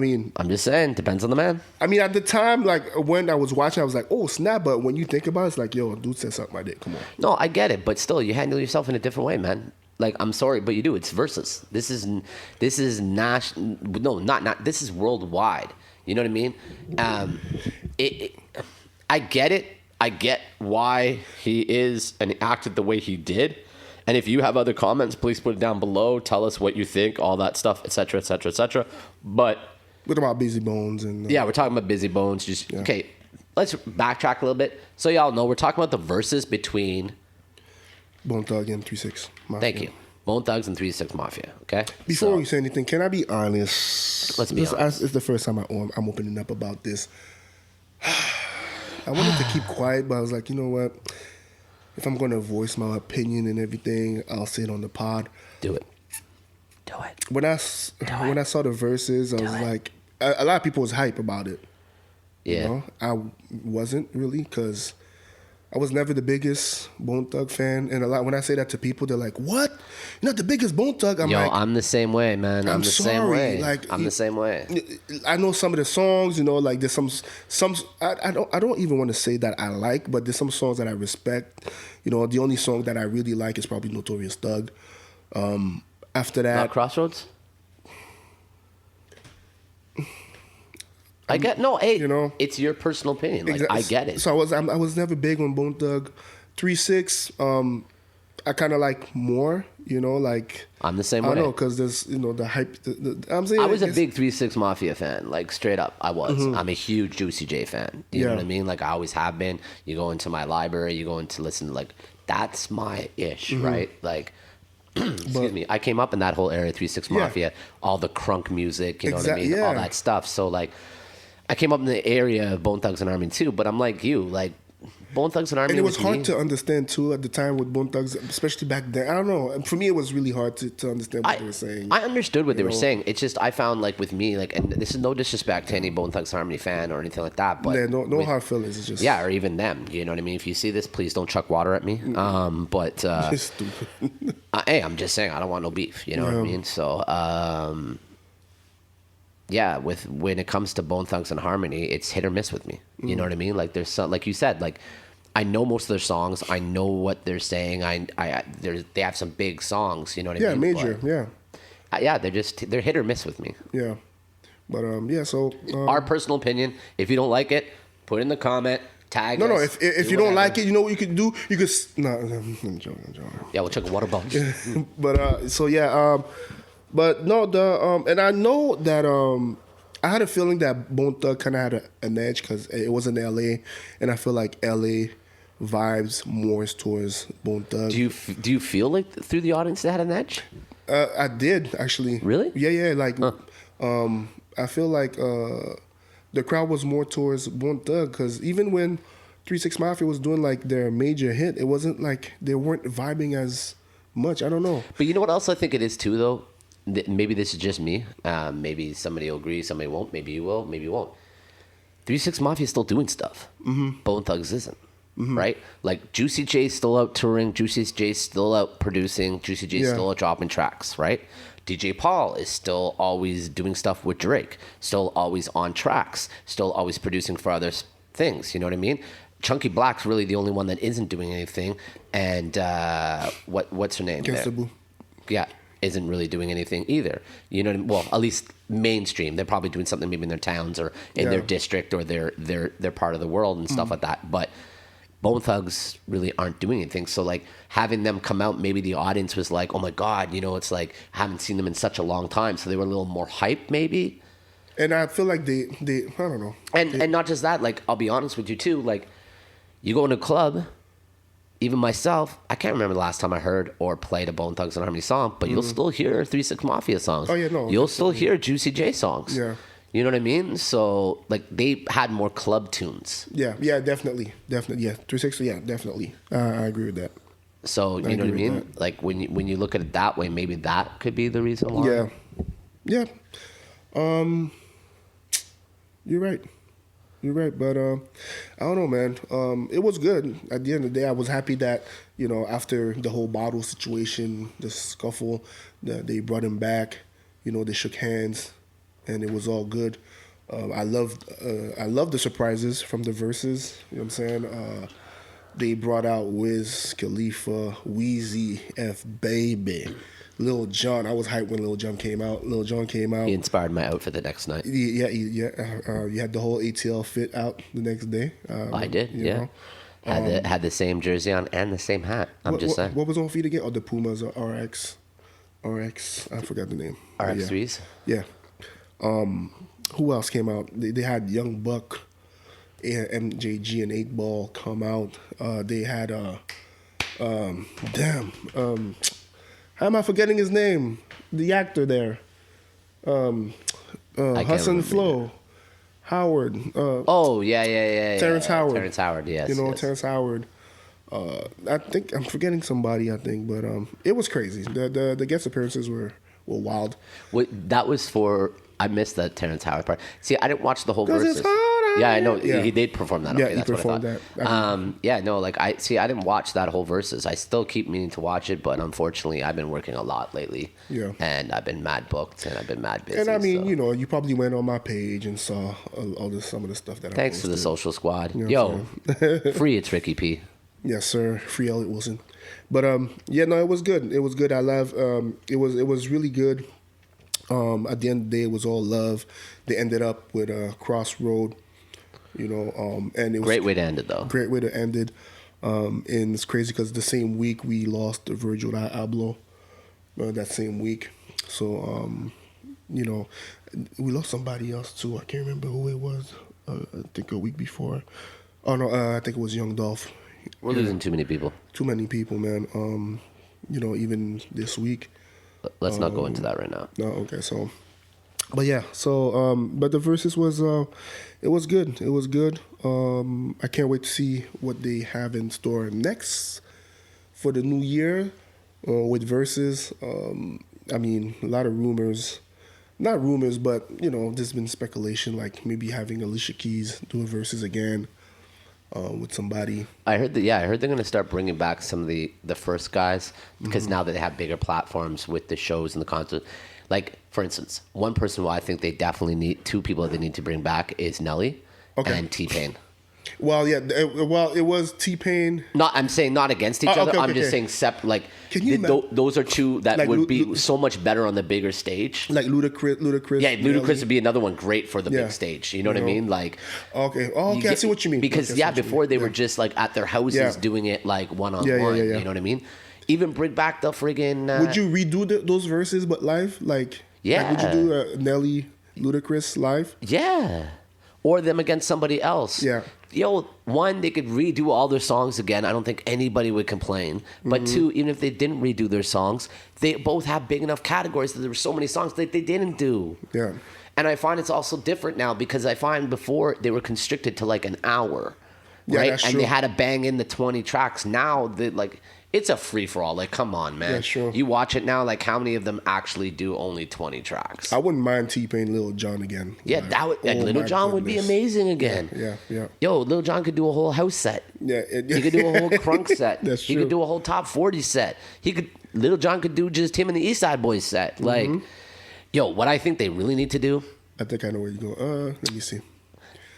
mean, I'm just saying, depends on the man. I mean, at the time, like when I was watching, I was like, "Oh snap!" But when you think about it, it's like, "Yo, dude said suck my dick." Come on. No, I get it, but still, you handle yourself in a different way, man. Like, I'm sorry, but you do. It's versus. This is national. No, not. This is worldwide. You know what I mean? I get it. I get why he is and acted the way he did. And if you have other comments, please put it down below. Tell us what you think, all that stuff, etc., etc., etc. But what about Busy Bones and? Yeah, we're talking about Busy Bones. Okay. Let's backtrack a little bit. So y'all know we're talking about the verses between Bone Thug and 3-6 Mafia. Thank you. Bone Thugs and 3-6 Mafia. Okay. Before we say anything, can I be honest? Let's be honest. It's the first time I'm opening up about this. I wanted to keep quiet, but I was like, you know what? If I'm going to voice my opinion and everything, I'll say it on the pod. Do it. When I saw the verses, I was like, a lot of people was hype about it. Yeah. You know? I wasn't really, because I was never the biggest Bone Thug fan. And when I say that to people, they're like, what? You're not the biggest Bone Thug? I'm the same way, man. I'm the same way. I'm the same way. I know some of the songs, like there's some I don't even want to say that I like, but there's some songs that I respect. The only song that I really like is probably Notorious Thug. After that, Not Crossroads? I get it's your personal opinion. Like, I get it. So I was never big on Bone Thug. 3-6, I kind of like more. I'm the same way. I know because there's the hype. I'm saying I was a big 3-6 Mafia fan. Like straight up, I was. Mm-hmm. I'm a huge Juicy J fan. You know what I mean? Like I always have been. You go into my library, you go into listen to that's my ish, right? Like. Excuse me. I came up in that whole era, 3-6 Mafia, all the crunk music, you know what I mean? All that stuff. So like I came up in the area of Bone Thugs and Harmony too, but I'm like you, like Bone Thugs and Harmony. And it was hard to understand too at the time with Bone Thugs, especially back then. I don't know. For me, it was really hard to understand what they were saying. I understood what they were saying. It's just I found like with me, like, and this is no disrespect to any Bone Thugs and Harmony fan or anything like that, but no hard feelings. It's just or even them. You know what I mean? If you see this, please don't chuck water at me. But stupid. Hey, I'm just saying I don't want no beef. You know what I mean? So. When it comes to Bone Thugs and Harmony, it's hit or miss with me. You know what I mean? Like there's some, like you said, like I know most of their songs. I know what they're saying. They have some big songs. You know what I mean? Major. They're hit or miss with me. Yeah, but So our personal opinion. If you don't like it, put in the comment. Tag us. No. If you don't like it, you know what you can do. You could I'm joking. Yeah, we'll check a water bottle. But But no, and I know that I had a feeling that Bone Thug kind of had an edge because it was in LA, and I feel like LA vibes more towards Bone Thug. Do you feel like through the audience they had an edge? I did actually. Really? Yeah. Like, I feel like the crowd was more towards Bone Thug because even when 3 6 Mafia was doing like their major hit, it wasn't like they weren't vibing as much. I don't know. But you know what else I think it is too, though? Maybe this is just me. Maybe somebody will agree, somebody won't. Maybe you will, maybe you won't. 3 6 Mafia is still doing stuff. Bone Thugs isn't. Right? Like Juicy J's still out touring, Juicy J's still out producing, Juicy J's still out dropping tracks, right? DJ Paul is still always doing stuff with Drake, still always on tracks, still always producing for other things, you know what I mean? Chunky Black's really the only one that isn't doing anything, and what's her name? Gangsta Boo. Yeah, isn't really doing anything either. You know what I mean? Well, at least mainstream. They're probably doing something maybe in their towns or in their district or their part of the world and stuff like that, but Bone Thugs really aren't doing anything. So like having them come out, maybe the audience was like, oh my God, you know, it's like I haven't seen them in such a long time. So they were a little more hype maybe. And I feel like they I don't know. And not just that, like I'll be honest with you too, like you go in a club, even myself, I can't remember the last time I heard or played a Bone Thugs and Harmony song, but you'll still hear 3 6 Mafia songs. Oh yeah, no. You'll still hear Juicy J songs. Yeah. You know what I mean? So like they had more club tunes. Yeah, definitely. Yeah, 360, yeah, definitely. I agree with that. So you know what I mean? Like when you look at it that way, maybe that could be the reason why. Yeah. You're right. But I don't know, man. It was good. At the end of the day, I was happy that, you know, after the whole bottle situation, the scuffle, they brought him back. You know, they shook hands, and it was all good. I loved the surprises from the verses. You know what I'm saying? They brought out Wiz Khalifa, Weezy, F Baby, Lil Jon. I was hyped when Lil Jon came out. He inspired my outfit the next night. Yeah. You had the whole ATL fit out the next day. I did. Yeah. Know. Had the same jersey on and the same hat. I'm just saying. What was on feet again? Oh, the Pumas or RX. I forgot the name. RX threes. Yeah. Who else came out? They had Young Buck, MJG, and 8 Ball come out. They had how am I forgetting his name? The actor there. Hassan Flo. Howard. Yeah. Terrence Howard. Terrence Howard, yes. You know, yes. Terrence Howard. I think I'm forgetting somebody, but it was crazy. The guest appearances were wild. That was for... I missed that Terrence Howard part. See, I didn't watch the whole verses. Yeah, I know. Yeah. He did perform that. Yeah, okay, that's he performed what I thought. I didn't watch that whole verses. I still keep meaning to watch it, but unfortunately, I've been working a lot lately. Yeah. And I've been mad booked, and I've been mad busy. And I mean, you know, you probably went on my page and saw some of the stuff that I Thanks to the social squad. You know free it's Ricky P. Yes, sir. Free Elliot Wilson. But it was good. It was good. I love. It was really good. At the end of the day, it was all love. They ended up with a Crossroad, you know, and it was great way to end it, though. Great way to end it. And it's crazy because the same week we lost Virgil Abloh. That same week, so you know, we lost somebody else too. I can't remember who it was. I think a week before. Oh no, I think it was Young Dolph. We're losing too many people. Too many people, man. You know, even this week. Let's not go into that right now. No, okay. So, but yeah. So, but the verses was, it was good. It was good. I can't wait to see what they have in store next for the new year with verses. I mean, a lot of rumors. Not rumors, but you know, there's been speculation like maybe having Alicia Keys do a verses again. With somebody. I heard they're going to start bringing back some of the first guys because now that they have bigger platforms with the shows and the concerts. Like, for instance, one person who I think they definitely need, 2 people that they need to bring back is Nelly and T-Pain. Well, yeah. It was T-Pain. I'm saying not against each other. Okay, I'm just saying like those are 2 that like would be so much better on the bigger stage. Like Ludacris. Yeah, Ludacris would be another one great for the big stage. You know what I mean? Like, okay. Oh, okay. I see what you mean. Because before they were just like at their houses doing it like one-on-one. You know what I mean? Even bring back the friggin'. Would you redo those verses but live? Like, would you do Nelly Ludacris live. Yeah. Or them against somebody else. Yeah. Yo, one, they could redo all their songs again. I don't think anybody would complain. But two, even if they didn't redo their songs, they both have big enough categories that there were so many songs that they didn't do. Yeah. And I find it's also different now because I find before they were constricted to like an hour. Yeah, Right? that's And true. they had to bang in the 20 tracks. Now, it's a free-for-all. Like, come on, man. Yeah, sure. You watch it now, like, how many of them actually do only 20 tracks? I wouldn't mind T-Pain Lil Jon again. Yeah, Like, that would, like, oh Little my John would be goodness. amazing again. Yeah. Yo, Little John could do a whole house set. Yeah, He could do a whole crunk set. That's He true. could do a whole top 40 set. Little John could do just him and the East Side Boys set. Like, yo, what I think they really need to do, I think I know where you're going. Let me see.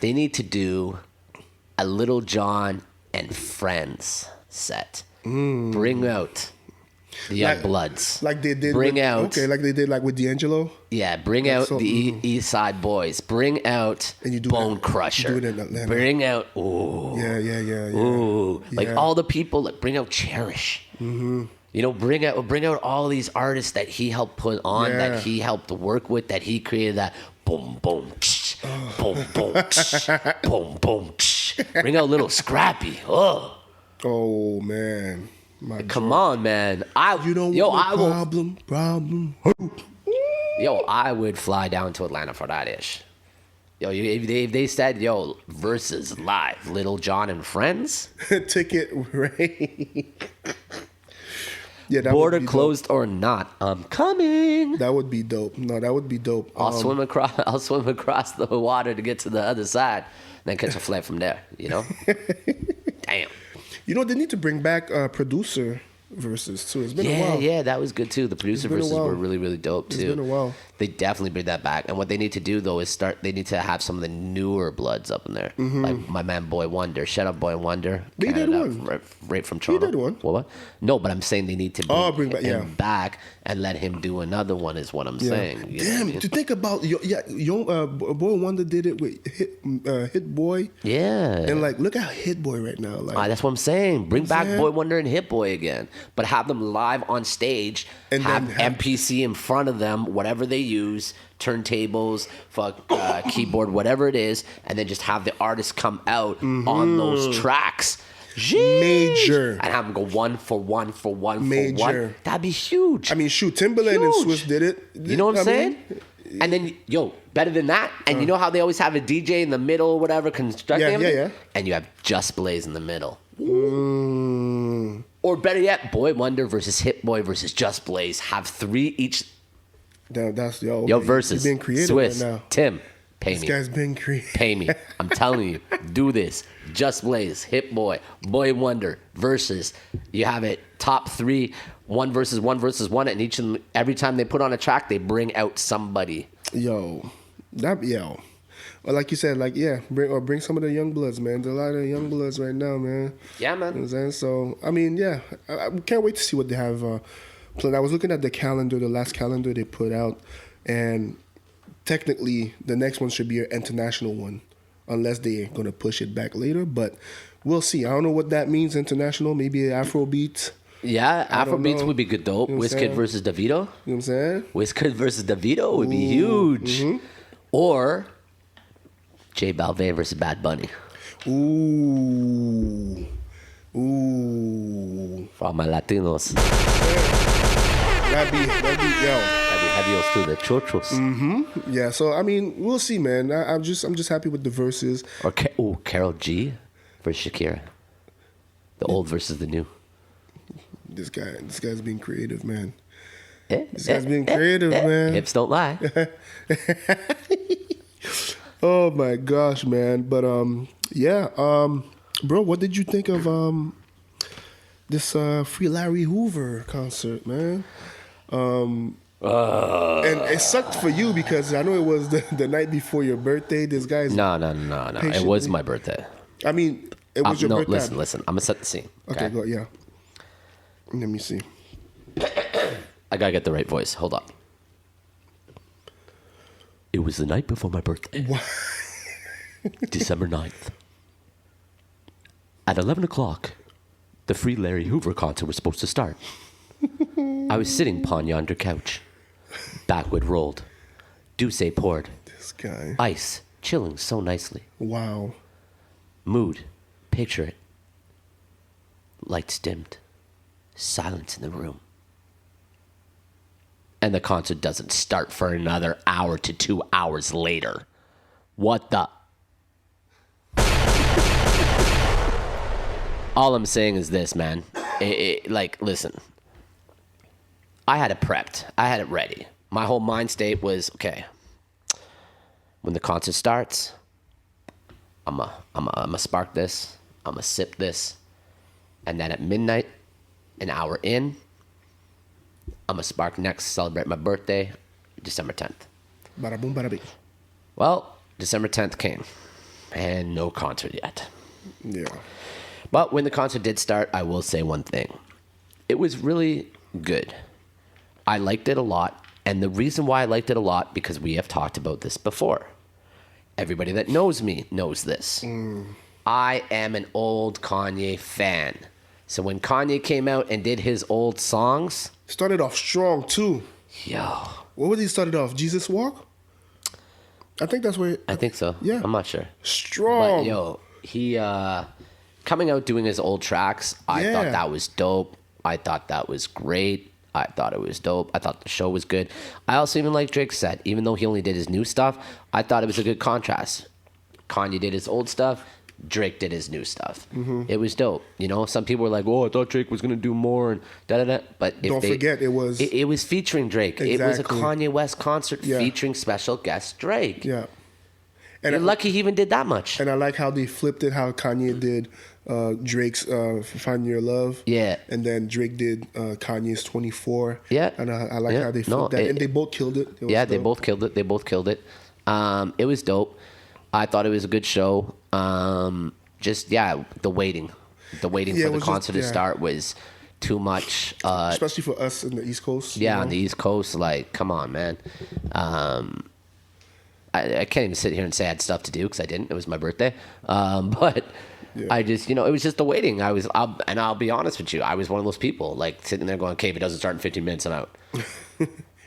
they need to do a Little John and Friends set. Bring out the Young Like- Bloods. Like they did. Bring with, out. Okay, like they did like with D'Angelo. Yeah, bring out so- the East Side Boys. Bring out And you do Bone that- Crusher. you do it in Atlanta. Bring out. Ooh. Yeah. Ooh, like Yeah. all the people, like bring out Cherish. Mm-hmm. You know, bring out all these artists that he helped put on, Yeah. that he helped work with, that he created that boom boom, boom boom, boom boom. Bring out Little Scrappy. Oh, Oh man. My come on, man! You don't yo, want I no will, problem. yo, I would fly down to Atlanta for that ish. Yo, if they said, yo, versus live, Little John and Friends, Ticket right. Yeah, that border would be closed or not, I'm coming. Dope. That would be dope. No, that would be dope. I'll swim across the water to get to the other side, then catch a flight from there. You know? Damn. You know, they need to bring back producer verses too. It's been a while. Yeah, that was good too. The producer been a verses while. were really, really dope too. It's been a while. They definitely bring that back. And what they need to do though is they need to have some of the newer bloods up in there. Like my man Boy Wonder. Shut up, Boy Wonder. Mm-hmm. They did Canada, one. Right from Toronto. did one. What? No, but I'm saying they need to Bring back- him yeah. back and let him do another one is what I'm saying. You know what I Damn, mean? to think about, Boy Wonder did it with Hit Boy. Yeah. And like, look at Hit Boy right now. Like, That's what I'm saying. Bring back saying? Boy Wonder and Hit Boy again, but have them live on stage. And have then have- MPC in front of them, whatever they use, turntables, keyboard, whatever it is, and then just have the artists come out on those tracks. Jeez. Major. And have them go one for one for one for Major. one. That'd be huge. I mean, shoot, Timberland and Huge. Swiss did it. You know what I'm saying? And then, yo, better than that. And you know how they always have a DJ in the middle or whatever, constructing Yeah, everything? yeah. And you have Just Blaze in the middle. Mm, Or better yet, Boy Wonder versus Hit Boy versus Just Blaze. Have three each. that's Yo, versus You've been creative Swiss. right now. Tim, pay This me. guy's been creative. Pay me. I'm telling you, do this. Just Blaze, Hit Boy, Boy Wonder versus. You have it top three, one versus one versus one, and every time they put on a track, they bring out somebody. Yo. Or like you said, bring some of the young bloods, man. There's a lot of young bloods right now, man. Yeah, You know what man. I'm saying? So, I mean, yeah. I can't wait to see what they have planned. I was looking at the last calendar they put out, and technically the next one should be an international one, unless they're going to push it back later. But we'll see. I don't know what that means, international. Maybe Afrobeat. Yeah, I don't Afrobeats know. would be good dope. You know what I'm Wizkid saying? versus Davido. You know what I'm saying? Wizkid versus Davido would be huge. Or J Balvin versus Bad Bunny. Ooh. For all my Latinos. That'd be, yo. That'd be heavios to the chochos. Yeah, so I mean, we'll see, man. I'm just happy with the verses. Or Karol G versus Shakira. The old versus the new. This guy's being creative, man. This guy's being creative, man. Hips don't lie. Oh my gosh, man. But bro, what did you think of this Free Larry Hoover concert, man? And it sucked for you because I know it was the night before your birthday. This guy's No. It was my birthday. I mean, it was your no, birthday. listen. I'm gonna set the scene. Okay, go. Yeah. Let me see. I gotta get the right voice. Hold on. It was the night before my birthday. December 9th. At 11 o'clock, the Free Larry Hoover concert was supposed to start. I was sitting upon yonder couch. Backward rolled. Douce poured. This guy. Ice, chilling so nicely. Wow. Mood, picture it. Lights dimmed. Silence in the room. And the concert doesn't start for another hour to 2 hours later. What the? All I'm saying is this, man. Like, listen. I had it prepped. I had it ready. My whole mind state was, okay, when the concert starts, I'm a spark this. I'm a sip this. And then at midnight, an hour in, I'm a spark next, celebrate my birthday, December 10th. Bada boom, bada bing. Well, December 10th came, and no concert yet. Yeah. But when the concert did start, I will say one thing. It was really good. I liked it a lot. And the reason why I liked it a lot, because we have talked about this before. Everybody that knows me knows this. I am an old Kanye fan. So when Kanye came out and did his old songs. Started off strong, too. Yo. What was he started off? Jesus Walk? I think that's where. I think so. Yeah. I'm not sure. Strong. But yo, he coming out doing his old tracks, I thought that was dope. I thought that was great. I thought it was dope. I thought the show was good. I also even like Drake said, even though he only did his new stuff, I thought it was a good contrast. Kanye did his old stuff. Drake did his new stuff. It was dope. You know, some people were like, "Oh, I thought Drake was gonna do more," and da da da. But if Don't forget, it was featuring Drake. It was a Exactly. Kanye West concert featuring special guest Drake. Yeah. You're lucky he even did that much. And I like how they flipped it, how Kanye did Drake's Find Your Love. Yeah. And then Drake did Kanye's 24. Yeah. And I like Yeah. how they flipped that. And they both killed it. It was They dope. both killed it. It was dope. I thought it was a good show. The waiting for it the was concert to just- start was too much. Especially for us in the East Coast. Yeah, you on know? the East Coast, like, come on, man. I can't even sit here and say I had stuff to do because I didn't. It was my birthday. But I just, it was just the waiting. I'll be honest with you, I was one of those people, like, sitting there going, okay, if it doesn't start in 15 minutes, I'm out.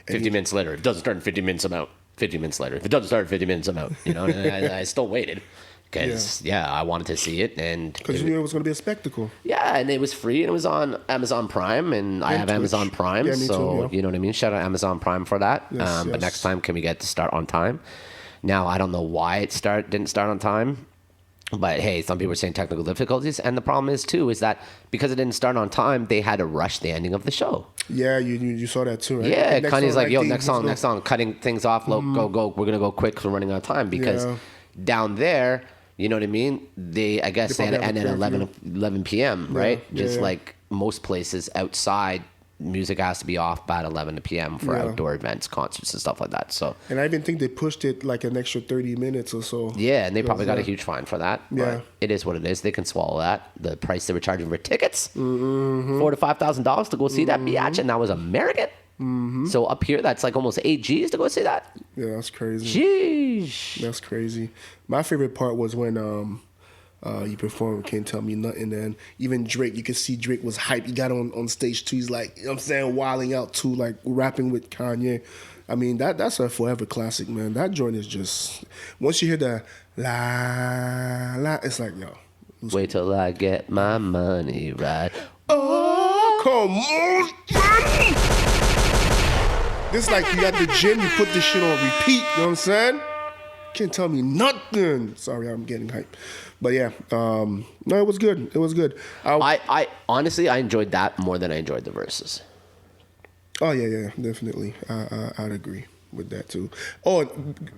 50 minutes later, if it doesn't start in 50 minutes, I'm out. 50 minutes later, if it doesn't start in 50 minutes, I'm out. And I still waited because, I wanted to see it. Because you knew it was going to be a spectacle. Yeah, and it was free, and it was on Amazon Prime, and I have Twitch. Amazon Prime, Yeah, me so too, yeah. you know what I mean? Shout out Amazon Prime for that. Yes, But yes. next time, can we get to start on time? Now, I don't know why it didn't start on time, but hey, some people are saying technical difficulties, and the problem is that because it didn't start on time, they had to rush the ending of the show. Yeah, you saw that too, right? Yeah, And next Kanye's song, like, yo, Ding, next let's song, cutting things off, go, we're going to go quick because we're running out of time, because down there, you know what I mean? I guess they had to probably end have at a 11 p.m., right? yeah, Just yeah. like most places outside, music has to be off by 11 p.m. for Yeah. outdoor events, concerts, and stuff like that. So, And I even think they pushed it like an extra 30 minutes or so. yeah, and they probably got a Yeah. huge fine for that. Yeah. But it is what it is. They can swallow that. The price they were charging for tickets, $4,000 to $5,000 to go see that biatch, and that was American. So up here, that's like almost 8 G's to go see that. Yeah, that's crazy. Sheesh. That's crazy. My favorite part was when he performed Can't Tell Me Nothing, and even Drake, you could see Drake was hyped. He got on stage too. He's like, you know what I'm saying, wilding out too, like rapping with Kanye. I mean, that's a forever classic, man. That joint is just, once you hear the la la, it's like, yo. Wait till I get my money right. Oh, come on, son. This like you at the gym, you put this shit on repeat, you know what I'm saying? Can't tell me nothing. Sorry, I'm getting hyped. But yeah, no, it was good. It was good. I honestly, I enjoyed that more than I enjoyed the verses. Oh yeah, definitely. I'd agree with that too. Oh,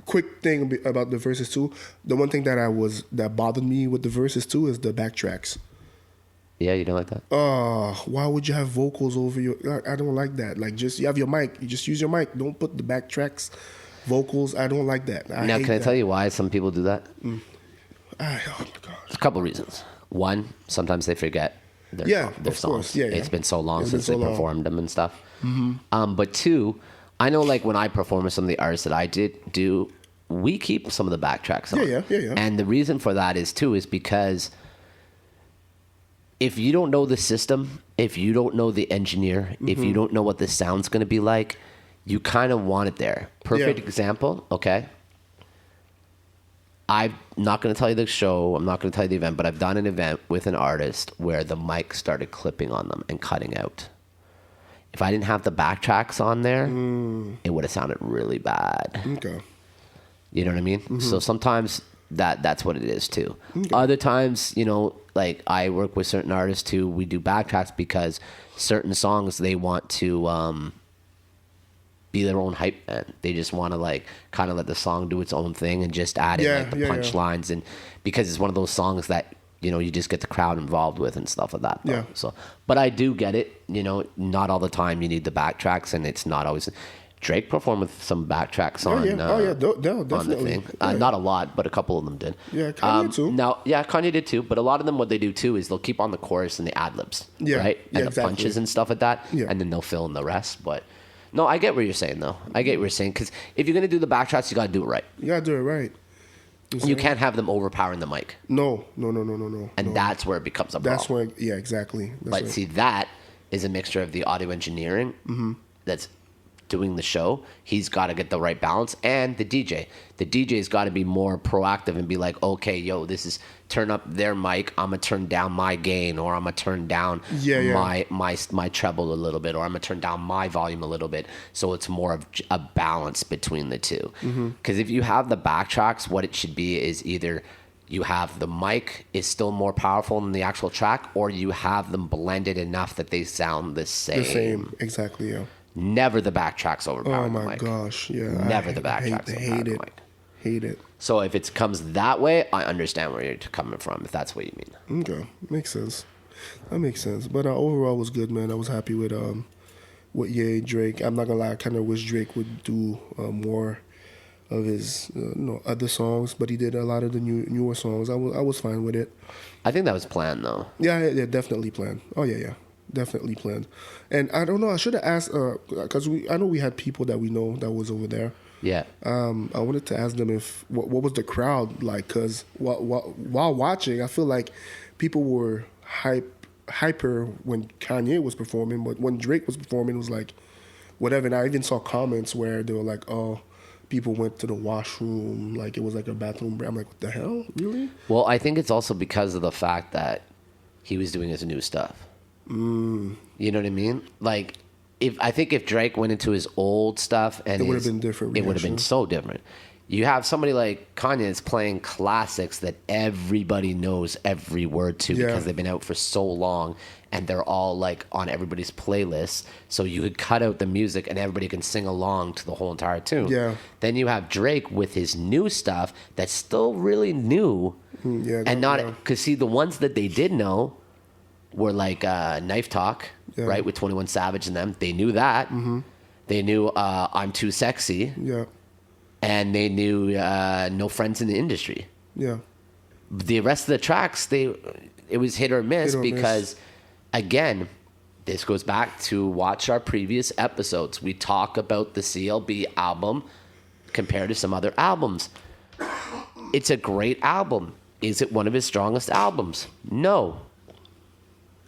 quick thing about the verses too. The one thing that bothered me with the verses too is the backtracks. Yeah, you don't like that? Why would you have vocals over your? I don't like that. Like, just you have your mic. You just use your mic. Don't put the backtracks, vocals. I don't like that. Now, can I tell you why some people do that? Oh my gosh. A couple of reasons. One, sometimes they forget their Of songs. course. Yeah. It's been so long It's since been so they long. performed them and stuff. But two, I know like when I perform with some of the artists that I do, we keep some of the backtracks on. Yeah. And the reason for that is because if you don't know the system, if you don't know the engineer, if you don't know what the sound's going to be like, you kind of want it there. Perfect Yeah. example, okay? I'm not going to tell you the show. I'm not going to tell you the event, but I've done an event with an artist where the mic started clipping on them and cutting out. If I didn't have the backtracks on there, it would have sounded really bad. Okay. You know what I mean? So sometimes that's what it is too. Other times, you know, like I work with certain artists too. We do backtracks because certain songs they want to be their own hype man. They just want to like kind of let the song do its own thing and just add in like the punchlines and because it's one of those songs that you know you just get the crowd involved with and stuff like that. Though. Yeah. So, but I do get it. You know, not all the time you need the backtracks, and it's not always. Drake performed with some backtracks on. Definitely. On the thing. Not a lot, but a couple of them did. Yeah, Kanye too. Kanye did too. But a lot of them, what they do too is they'll keep on the chorus and the ad libs, right, and the punches and stuff like that, and then they'll fill in the rest. But no, I get what you're saying though. I get what you're saying because if you're gonna do the backtracks, you gotta do it right. You gotta do it right. You can't have them overpowering the mic. No. And that's where it becomes a problem. That's where, exactly. But see, that is a mixture of the audio engineering that's doing the show. He's got to get the right balance, and the DJ. The DJ's got to be more proactive and be like, okay, yo, this is turn up their mic. I'm gonna turn down my gain, or I'm gonna turn down my treble a little bit, or I'm gonna turn down my volume a little bit, so it's more of a balance between the two. Because if you have the backtracks, what it should be is either you have the mic is still more powerful than the actual track, or you have them blended enough that they sound the same. The same, exactly, yeah. Never the backtracks overpower the mic. Oh my gosh, yeah. Never the backtracks overpower the mic. Hate it. So if it comes that way, I understand where you're coming from, if that's what you mean. Okay, makes sense. That makes sense. But overall, it was good, man. I was happy with Drake. I'm not gonna lie, I kind of wish Drake would do more of his other songs, but he did a lot of the newer songs. I was fine with it. I think that was planned though. Yeah, definitely planned. Oh yeah. Definitely planned. And I don't know, I should have asked, because I know we had people that we know that was over there. Yeah. I wanted to ask them what was the crowd like, because while watching, I feel like people were hyper when Kanye was performing, but when Drake was performing, it was like, whatever. And I even saw comments where they were like, oh, people went to the washroom, like it was like a bathroom break. I'm like, what the hell? Really? Well, I think it's also because of the fact that he was doing his new stuff. You know what I mean? Like, I think if Drake went into his old stuff and it would have been different. It would have been so different. You have somebody like Kanye that's playing classics that everybody knows every word to because they've been out for so long and they're all like on everybody's playlist. So you could cut out the music and everybody can sing along to the whole entire tune. Yeah. Then you have Drake with his new stuff that's still really new. And not because see the ones that they did know were like Knife Talk, right, with 21 Savage and them. They knew that. They knew I'm Too Sexy. Yeah. And they knew No Friends in the Industry. Yeah. The rest of the tracks, it was hit or miss because, again, this goes back to watch our previous episodes. We talk about the CLB album compared to some other albums. It's a great album. Is it one of his strongest albums? No.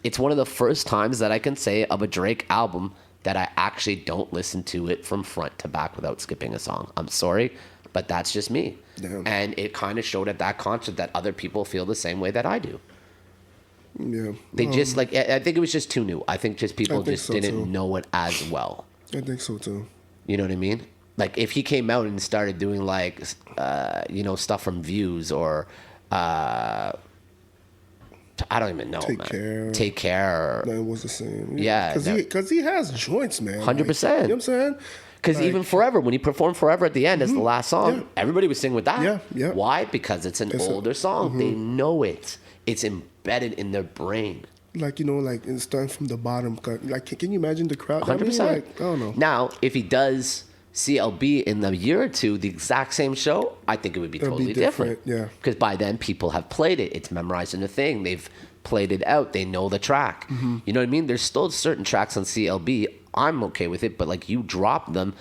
It's one of the first times that I can say of a Drake album that I actually don't listen to it from front to back without skipping a song. I'm sorry, but that's just me. Damn. And it kind of showed at that concert that other people feel the same way that I do. Yeah. They just like, I think it was just too new. I think just people just didn't know it as well. I think so too. You know what I mean? Like if he came out and started doing like, stuff from Views or, I don't even know. Take care. That was the same. Yeah, because he has joints, man. 100%. Like, you know what I'm saying? Because even Forever, when he performed Forever at the end as the last song, everybody was singing with that. Yeah. Why? Because it's an older song. They know it. It's embedded in their brain. Like, it's starting from the bottom. Like, can you imagine the crowd? 100%. I don't know. Now, if he does CLB in a year or two, the exact same show, I think it would be totally different. Yeah. Because by then, people have played it. It's memorized in the thing. They've played it out. They know the track. You know what I mean? There's still certain tracks on CLB. I'm okay with it, but like you drop them,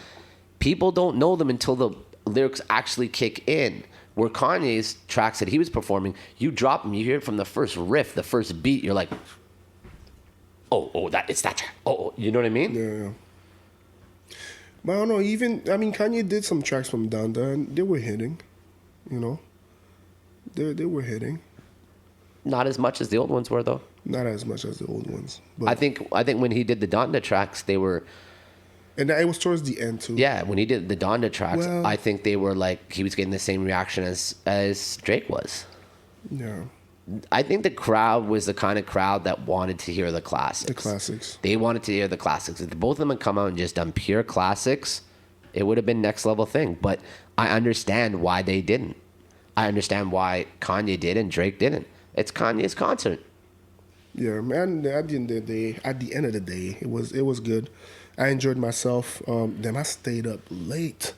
people don't know them until the lyrics actually kick in. Where Kanye's tracks that he was performing, you drop them, you hear it from the first riff, the first beat, you're like, it's that track. You know what I mean? Yeah. But I don't know, Kanye did some tracks from Donda, and they were hitting, They were hitting. Not as much as the old ones were, though. Not as much as the old ones. But I think when he did the Donda tracks, they were. And it was towards the end too. Yeah, when he did the Donda tracks, Well- I think they were like he was getting the same reaction as Drake was. Yeah. I think the crowd was the kind of crowd that wanted to hear the classics. The classics. They wanted to hear the classics. If both of them had come out and just done pure classics, it would have been next level thing. But I understand why they didn't. I understand why Kanye did and Drake didn't. It's Kanye's concert. Yeah, man. At the end of the day, it was good. I enjoyed myself. Then I stayed up late.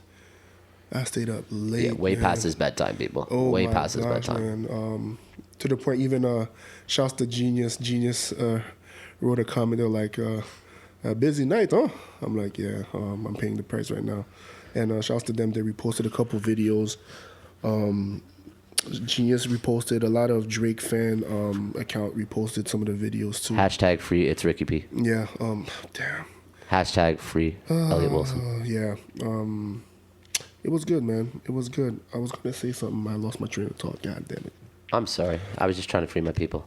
Yeah, way man. past his bedtime, people. Oh Way my past his gosh, bedtime. man. To the point, even shouts to Genius. Genius wrote a comment. They're like, "A busy night, huh?" I'm like, "Yeah, I'm paying the price right now." And shouts to them. They reposted a couple videos. Genius reposted a lot of Drake fan account reposted some of the videos too. Hashtag free it's Ricky P. Yeah. Damn. Hashtag free Elliot Wilson. Yeah. It was good, man. It was good. I was gonna say something. I lost my train of thought. God damn it. I'm sorry. I was just trying to free my people.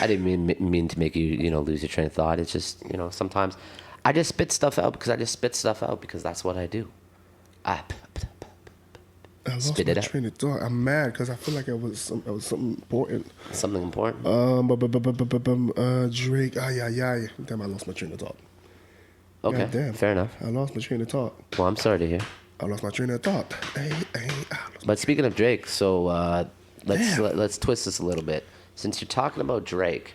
I didn't mean to make you lose your train of thought. It's just sometimes I just spit stuff out because that's what I do. I lost Spit my it out. train of thought. I'm mad because I feel like it was something important. Something important. Drake. Ay. Damn, I lost my train of thought. Okay, God damn. fair enough. I lost my train of thought. Well, I'm sorry to hear. I lost my train of thought. But speaking of Drake, so let's twist this a little bit. Since you're talking about Drake,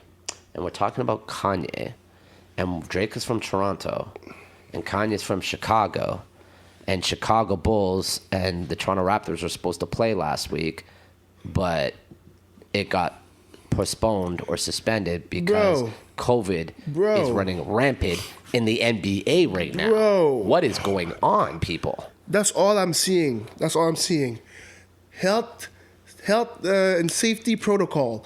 and we're talking about Kanye, and Drake is from Toronto, and Kanye's from Chicago, and Chicago Bulls and the Toronto Raptors were supposed to play last week, but it got postponed or suspended because COVID is running rampant in the NBA right now. Bro. What is going on, people? That's all I'm seeing. Health and safety protocol.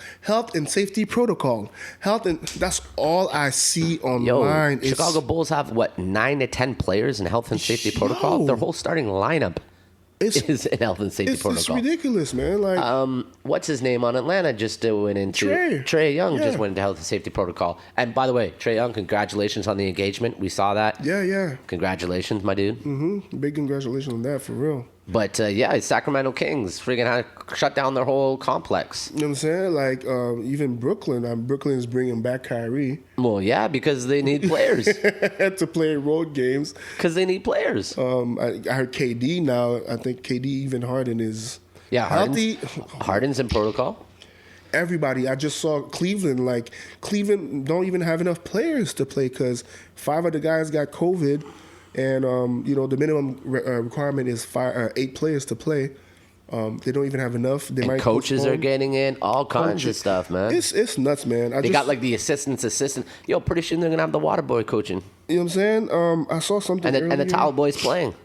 That's all I see online. Yo, Chicago Bulls have, 9 to 10 players in health and safety protocol? Their whole starting lineup is in health and safety protocol. It's ridiculous, man. Like, What's his name on Atlanta just went into Trae Young just went into health and safety protocol. And by the way, Trae Young, congratulations on the engagement. We saw that. Yeah. Congratulations, my dude. Big congratulations on that, for real. But Sacramento Kings friggin' had to shut down their whole complex. You know what I'm saying? Like, even Brooklyn. Brooklyn's bringing back Kyrie. Well, yeah, because they need players. to play road games. Because they need players. I heard KD now. I think KD, even Harden is healthy. Harden's in protocol. Everybody. I just saw Cleveland. Like, Cleveland don't even have enough players to play because 5 of the guys got COVID. And, the minimum requirement is 8 players to play. They don't even have enough. Coaches are getting in, all kinds of stuff, man. It's nuts, man. They got like the assistant. Yo, pretty soon they're going to have the water boy coaching. You know what I'm saying? I saw something and the towel boys playing.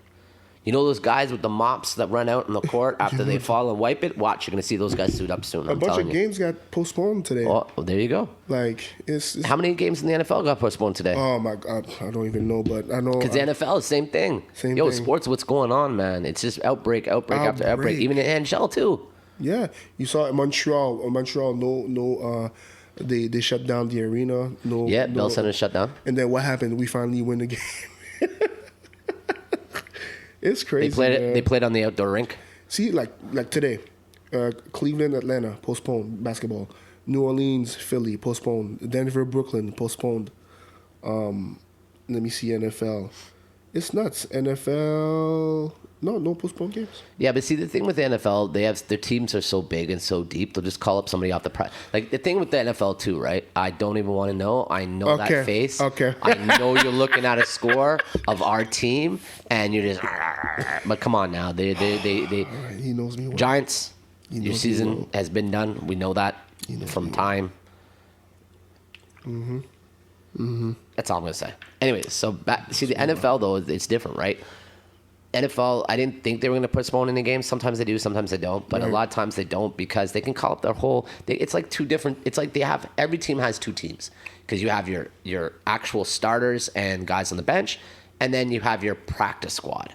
You know those guys with the mops that run out in the court after they fall and wipe it? Watch, you're going to see those guys suit up soon. A bunch of games got postponed today. Oh, well, there you go. Like, it's how many games in the NFL got postponed today? Oh, my God. I don't even know, but I know. Because the NFL is the same thing. Yo, sports, what's going on, man? It's just outbreak after outbreak. Even in NHL, too. Yeah. You saw it in Montreal. No, they shut down the arena. Bell Center shut down. And then what happened? We finally win the game. It's crazy. They played on the outdoor rink. See, like today, Cleveland, Atlanta postponed basketball. New Orleans, Philly postponed. Denver, Brooklyn postponed. Let me see NFL. It's nuts. NFL. No postponed games. Yeah, but see, the thing with the NFL, their teams are so big and so deep, they'll just call up somebody off the press. Like, the thing with the NFL, too, right? I don't even want to know. I know that face. Okay. I know you're looking at a score of our team, and you're just... But come on now. They he knows me well. Giants, your season has been done. We know that from time. That's all I'm going to say. Anyways, so the NFL, though, it's different, right? NFL, I didn't think they were going to postpone any games. Sometimes they do, sometimes they don't. But a lot of times they don't because they can call up their whole... It's like two different... It's like every team has 2 teams. Because you have your actual starters and guys on the bench, and then you have your practice squad.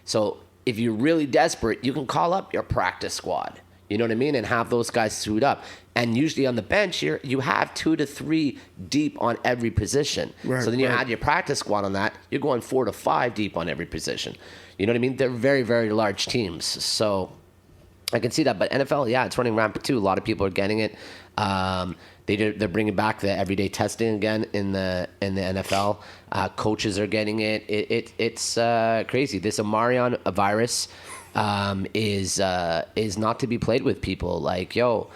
So if you're really desperate, you can call up your practice squad. You know what I mean? And have those guys suit up. And usually on the bench, you have 2 to 3 deep on every position. Right, so then you right. add your practice squad on that, you're going 4 to 5 deep on every position. You know what I mean? They're very, very large teams. So I can see that. But NFL, yeah, it's running rampant too. A lot of people are getting it. They're bringing back the everyday testing again in the NFL. Coaches are getting it. It's crazy. This Omarion virus is not to be played with, people. Like, yo,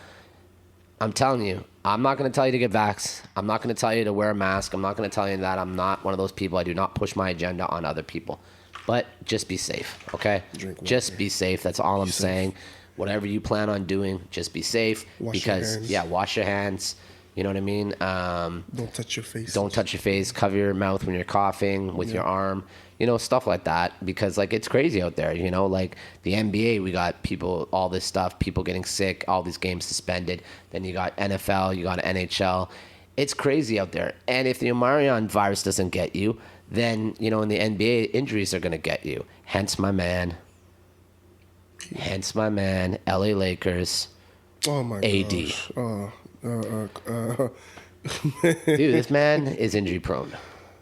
I'm telling you, I'm not going to tell you to get vaxxed. I'm not going to tell you to wear a mask. I'm not going to tell you that. I'm not one of those people. I do not push my agenda on other people. But just be safe, okay? Just be safe. That's all I'm saying. Whatever you plan on doing, just be safe. Wash your hands. You know what I mean? Don't touch your face. Don't touch your face. Cover your mouth when you're coughing with your arm. You know, stuff like that. Because, like, it's crazy out there. You know, like the NBA, we got people, all this stuff, people getting sick, all these games suspended. Then you got NFL, you got NHL. It's crazy out there. And if the Omarion virus doesn't get you, then, you know, in the NBA, injuries are going to get you. Hence my man, LA Lakers, Oh, my AD. gosh. Dude, this man is injury prone.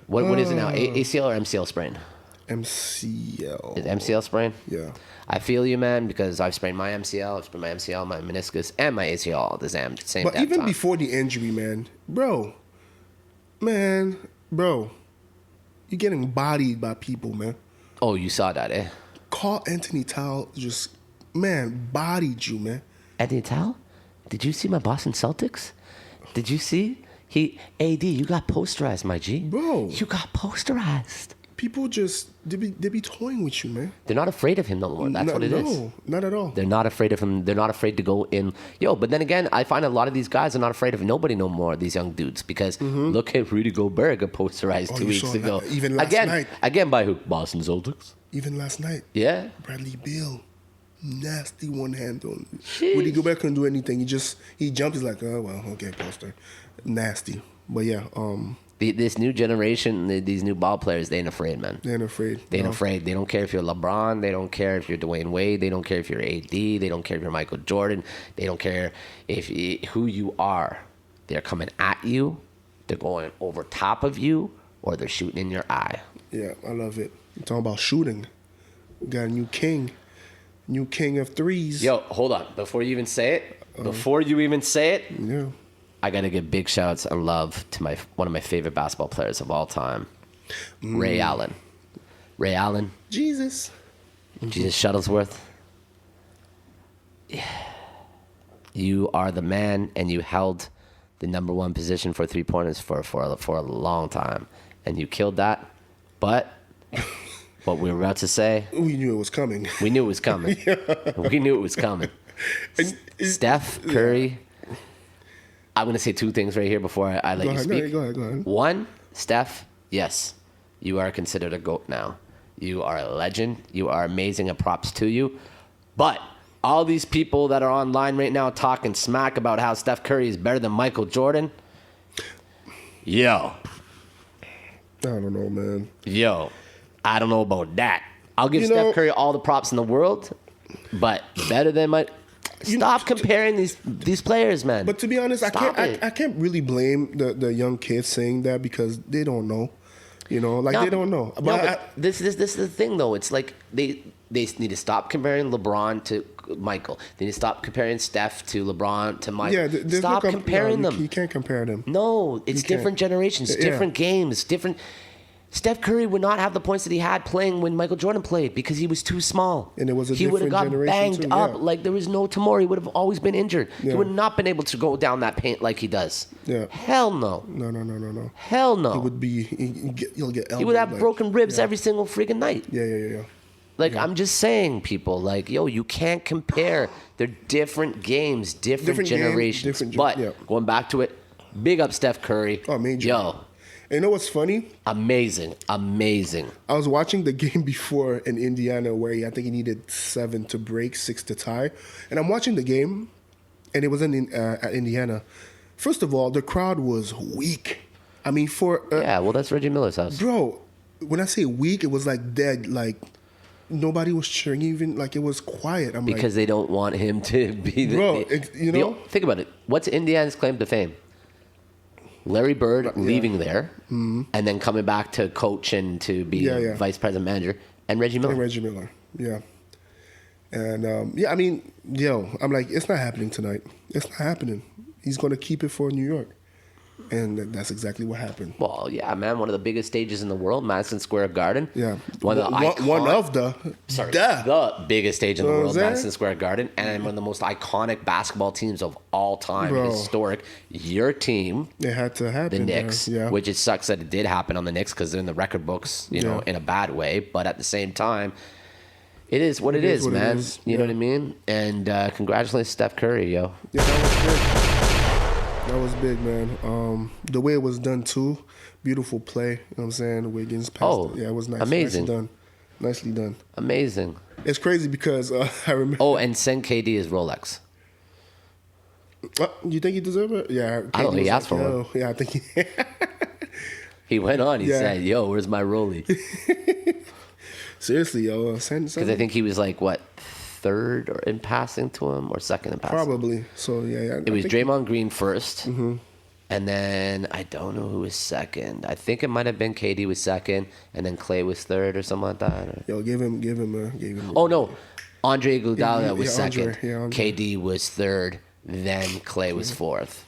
What is it now? ACL or MCL sprain? MCL. Is it MCL sprain? Yeah. I feel you, man, because I've sprained my MCL, I've sprained my MCL, my meniscus, and my ACL all at the same But damn even time. before the injury, man, bro, you're getting bodied by people, man. Oh, you saw that, eh? Carl Anthony Towns just, bodied you, man. Anthony Tal? Did you see my Boston Celtics? Did you see? AD, you got posterized, my G. Bro. You got posterized. People just, they be toying with you, man. They're not afraid of him no more. That's what it is. No, not at all. They're not afraid of him. They're not afraid to go in. Yo, but then again, I find a lot of these guys are not afraid of nobody no more, these young dudes. Because look at Rudy Gobert got posterized 2 weeks ago. Even last night. Again by who? Boston Celtics. Even last night. Yeah. Bradley Beal. Nasty one hand on. Rudy Gobert couldn't do anything. He jumped. He's like, oh, well, okay, poster. Nasty. But yeah, This new generation, these new ball players, they ain't afraid, man. they ain't afraid. They ain't afraid. They don't care if you're LeBron. They don't care if you're Dwayne Wade. They don't care if you're AD. They don't care if you're Michael Jordan. They don't care who you are. They're coming at you. They're going over top of you, or they're shooting in your eye. Yeah, I love it. I'm talking about shooting. We got a new king of threes. Yo, hold on. Before you even say it, Yeah. I got to give big shouts and love to one of my favorite basketball players of all time, Ray Allen. Ray Allen. Jesus Shuttlesworth. You are the man, and you held the number one position for three-pointers for a long time, and you killed that. But what we were about to say, We knew it was coming. we knew it was coming. We knew it was coming. Steph Curry. I'm going to say two things right here before I let you speak. Go ahead. One, Steph, yes, you are considered a GOAT now. You are a legend. You are amazing, and props to you. But all these people that are online right now talking smack about how Steph Curry is better than Michael Jordan, yo, I don't know, man. I don't know about that. I'll give Steph Curry all the props in the world, but better than Stop comparing these players, man. But to be honest, I can't really blame the young kids saying that because they don't know. They don't know. But this is the thing, though. It's like they need to stop comparing LeBron to Michael. They need to stop comparing Steph to LeBron to Michael. Yeah, stop comparing them. You can't compare them. No, it's different generations, different games, different. Steph Curry would not have the points that he had playing when Michael Jordan played because he was too small. And it was a he would have different got generation banged too, up yeah. like there was no tomorrow. He would have always been injured. Yeah. He would not been able to go down that paint like he does. Yeah. Hell no. No. Hell no. It would be he'll get elbowed. He would have broken ribs every single freaking night. Yeah. Like, I'm just saying, people, like, yo, you can't compare. They're different games, different generations. Going back to it, big up Steph Curry. Oh, major. Yo. And you know what's funny? Amazing. I was watching the game before in Indiana where I think he needed 7 to break, 6 to tie. And I'm watching the game, and it was at Indiana. First of all, the crowd was weak. I mean, yeah, well, that's Reggie Miller's house. Bro, when I say weak, it was like dead, like nobody was cheering, even like it was quiet. I'm because they don't want him to be the. Bro, think about it. What's Indiana's claim to fame? Larry Bird leaving there and then coming back to coach and to be vice president manager, and Reggie Miller. Yeah. And I mean, I'm like, it's not happening tonight. It's not happening. He's going to keep it for New York. And that's exactly what happened. Well, yeah, man. One of the biggest stages in the world, Madison Square Garden. Yeah. One of the biggest stage in the world, Madison Square Garden. And one of the most iconic basketball teams of all time. Bro. Historic. Your team. It had to happen. The Knicks. Yeah. Which it sucks that it did happen on the Knicks because they're in the record books, you know, in a bad way. But at the same time, it is what it is, man. You know what I mean? And congratulations, Steph Curry, yo. Yeah, that was big. That was big, man. The way it was done, too. Beautiful play. You know what I'm saying? Wiggins passed it. Yeah, it was nice. Amazing. Nicely done. Amazing. It's crazy because I remember... Oh, and send KD his Rolex. You think he deserved it? Yeah. I don't know. He asked for one. Yeah, I think he... He went on. He said, yo, where's my Rollie? Seriously, yo. Because I think he was like, what, third or in passing to him or second in passing? Probably. So, yeah. It was Draymond Green first. Mm-hmm. And then I don't know who was second. I think it might have been KD was second, and then Clay was third or something like that. Or... Yo, give him. Oh, no. Andre Iguodala was Andre. second. Yeah, Andre. KD was third. Then Clay was fourth.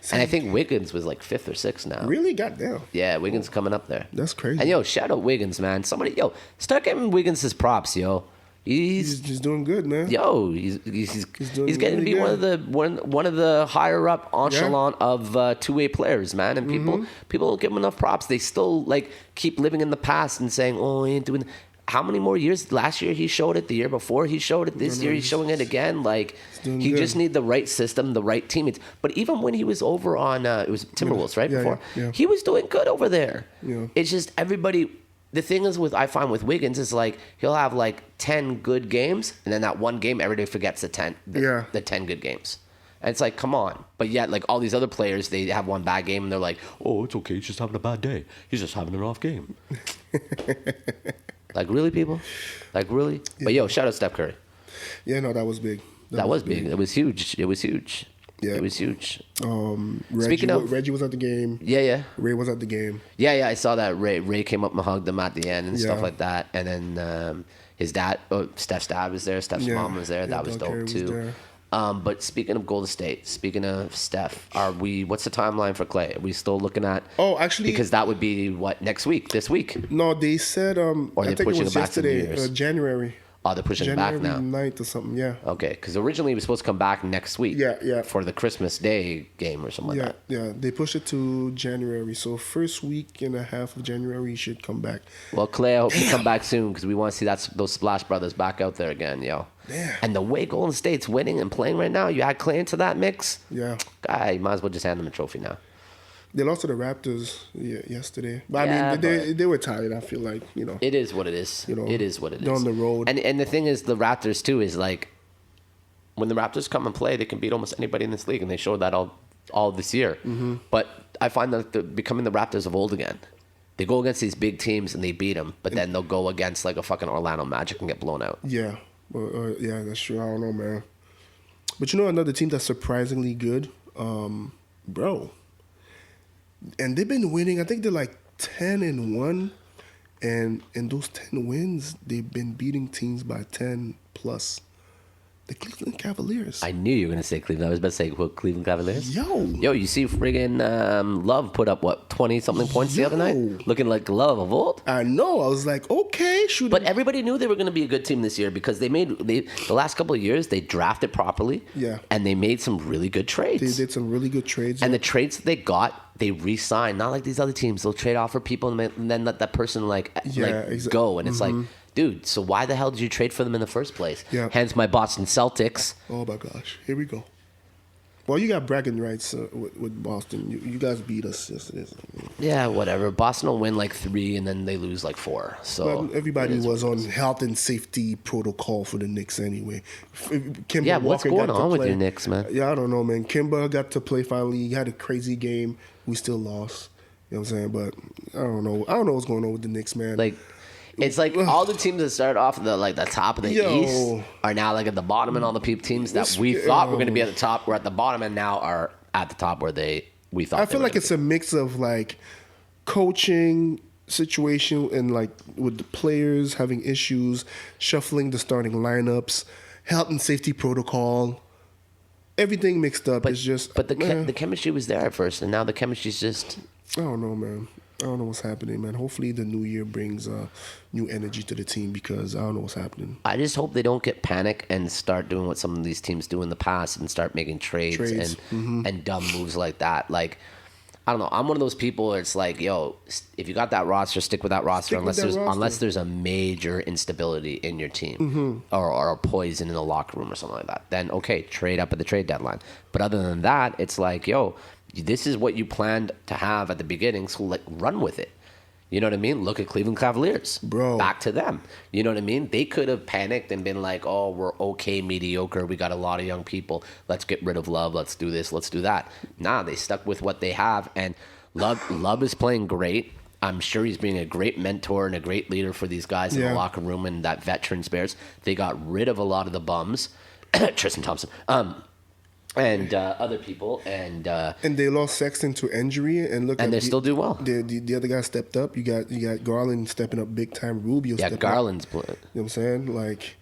And I think Wiggins was like fifth or sixth now. Really? Goddamn. Yeah, Wiggins coming up there. That's crazy. And shout out Wiggins, man. Somebody, start giving Wiggins his props, yo. He's doing good, man. Yo, he's getting to be really one of the higher up echelon of two-way players, man. And people don't give him enough props. They still like keep living in the past and saying, "Oh, he ain't doing." How many more years? Last year he showed it. The year before he showed it. This year he's showing it again. Like he just need the right system, the right teammates. But even when he was over on it was Timberwolves, right? Before he was doing good over there. Yeah. It's just everybody. The thing is I find with Wiggins is like he'll have like 10 good games, and then that one game everybody forgets the 10 good games. And it's like, come on. But yet, like all these other players, they have one bad game, and they're like, oh, it's okay. He's just having a bad day. He's just having an off game. Like, really, people? Like, really? Yeah. But, shout out Steph Curry. Yeah, no, that was big. That was big. It was huge. Yeah. It was huge. Speaking of... Reggie was at the game. Yeah. Ray was at the game. Yeah, I saw that. Ray came up and hugged him at the end and stuff like that. And then his dad, Steph's dad was there. Steph's mom was there. That was dope, too. But speaking of Golden State, speaking of Steph, what's the timeline for Clay? Are we still looking at... Oh, actually... Because that would be, this week? No, they said... or I think it was yesterday, January. Oh, they're pushing it back now. January 9th or something, yeah. Okay, because originally it was supposed to come back next week. Yeah. For the Christmas Day game or something like that. Yeah, they pushed it to January. So first week and a half of January, he should come back. Well, Clay, I hope you come back soon because we want to see those Splash Brothers back out there again, yo. Yeah. And the way Golden State's winning and playing right now, you add Clay into that mix? Yeah. Guy, you might as well just hand them a trophy now. They lost to the Raptors yesterday. But I mean, they were tired, I feel like, It is what it is. It is what it is. They're on the road. And the thing is, the Raptors, too, is like, when the Raptors come and play, they can beat almost anybody in this league, and they showed that all this year. Mm-hmm. But I find that they're becoming the Raptors of old again. They go against these big teams, and they beat them, but then they'll go against, like, a fucking Orlando Magic and get blown out. Yeah. Yeah, that's true. I don't know, man. But another team that's surprisingly good? Bro. And they've been winning. I think they're like 10-1. And in those 10 wins, they've been beating teams by 10 plus. The Cleveland Cavaliers. I knew you were going to say Cleveland. I was about to say, Cleveland Cavaliers? Yo, you see friggin' Love put up, 20-something points the other night? Looking like Love of old? I know. I was like, okay. But everybody knew they were going to be a good team this year because the last couple of years, they drafted properly. Yeah. And they made some really good trades. They did some really good trades. And the trades that they got, they re-signed. Not like these other teams. They'll trade off for people and then let that person go. And it's like... Dude, so why the hell did you trade for them in the first place? Yeah. Hence my Boston Celtics. Oh, my gosh. Here we go. Well, you got bragging rights with Boston. You guys beat us yesterday. Yeah, whatever. Boston will win like 3, and then they lose like 4. So but everybody was on health and safety protocol for the Knicks anyway. What's going on with your Knicks, man? Yeah, I don't know, man. Kimba got to play finally. He had a crazy game. We still lost. You know what I'm saying? But I don't know. I don't know what's going on with the Knicks, man. Like... It's like all the teams that started off at the top of the East are now like at the bottom, and all the teams that we thought were going to be at the top were at the bottom, and now are at the top where we thought. I feel like it's a mix of like coaching situation and like with the players having issues, shuffling the starting lineups, health and safety protocol, everything mixed up. It's just but the chemistry was there at first, and now the chemistry's just. I don't know, man. I don't know what's happening, man. Hopefully the new year brings new energy to the team, because I don't know what's happening. I just hope they don't get panic and start doing what some of these teams do in the past and start making trades. And dumb moves like that. Like, I don't know. I'm one of those people where it's like, yo, if you got that roster, stick with that roster unless there's a major instability in your team or a poison in the locker room or something like that. Then, okay, trade up at the trade deadline. But other than that, it's like, yo, this is what you planned to have at the beginning, so like run with it. You know what I mean? Look at Cleveland Cavaliers. Bro. Back to them. You know what I mean? They could have panicked and been like, oh, we're okay, mediocre. We got a lot of young people. Let's get rid of Love. Let's do this. Let's do that. Nah, they stuck with what they have. And Love is playing great. I'm sure he's being a great mentor and a great leader for these guys in the locker room and that veteran spares. They got rid of a lot of the bums. Tristan Thompson. And other people, and they lost Sexton to injury, and they still do well. The other guy stepped up. You got Garland stepping up big time. Rubio. Yeah, Garland's playing. You know what I'm saying? Like,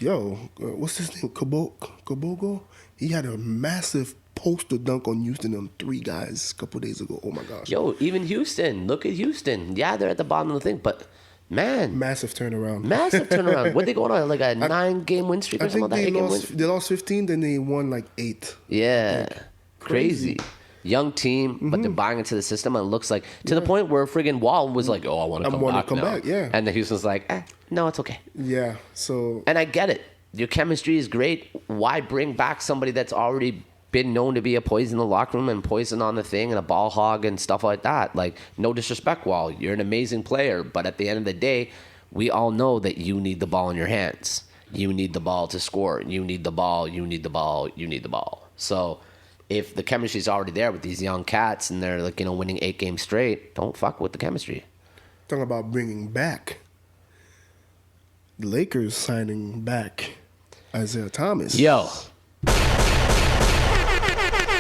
yo, what's his name? Kabogo. He had a massive poster dunk on Houston on 3 guys a couple days ago. Oh my gosh. Yo, even Houston. Look at Houston. Yeah, they're at the bottom of the thing, but. Man. Massive turnaround. What they going on? Like a 9-game win streak or something like that? They lost 15, then they won like 8. Yeah. Like, crazy. Young team, but they're buying into the system, and it looks like to the point where friggin' Wall was like, oh, I want to come back. Yeah. And then Houston's like, no, it's okay. Yeah. So. And I get it. Your chemistry is great. Why bring back somebody that's already been known to be a poison in the locker room and poison on the thing and a ball hog and stuff like that? Like, no disrespect, Wall. You're an amazing player, but at the end of the day, we all know that you need the ball in your hands. You need the ball to score. You need the ball. You need the ball. You need the ball. So if the chemistry's already there with these young cats and they're like, winning 8 games straight, don't fuck with the chemistry. Talking about bringing back. The Lakers signing back Isaiah Thomas. Yo.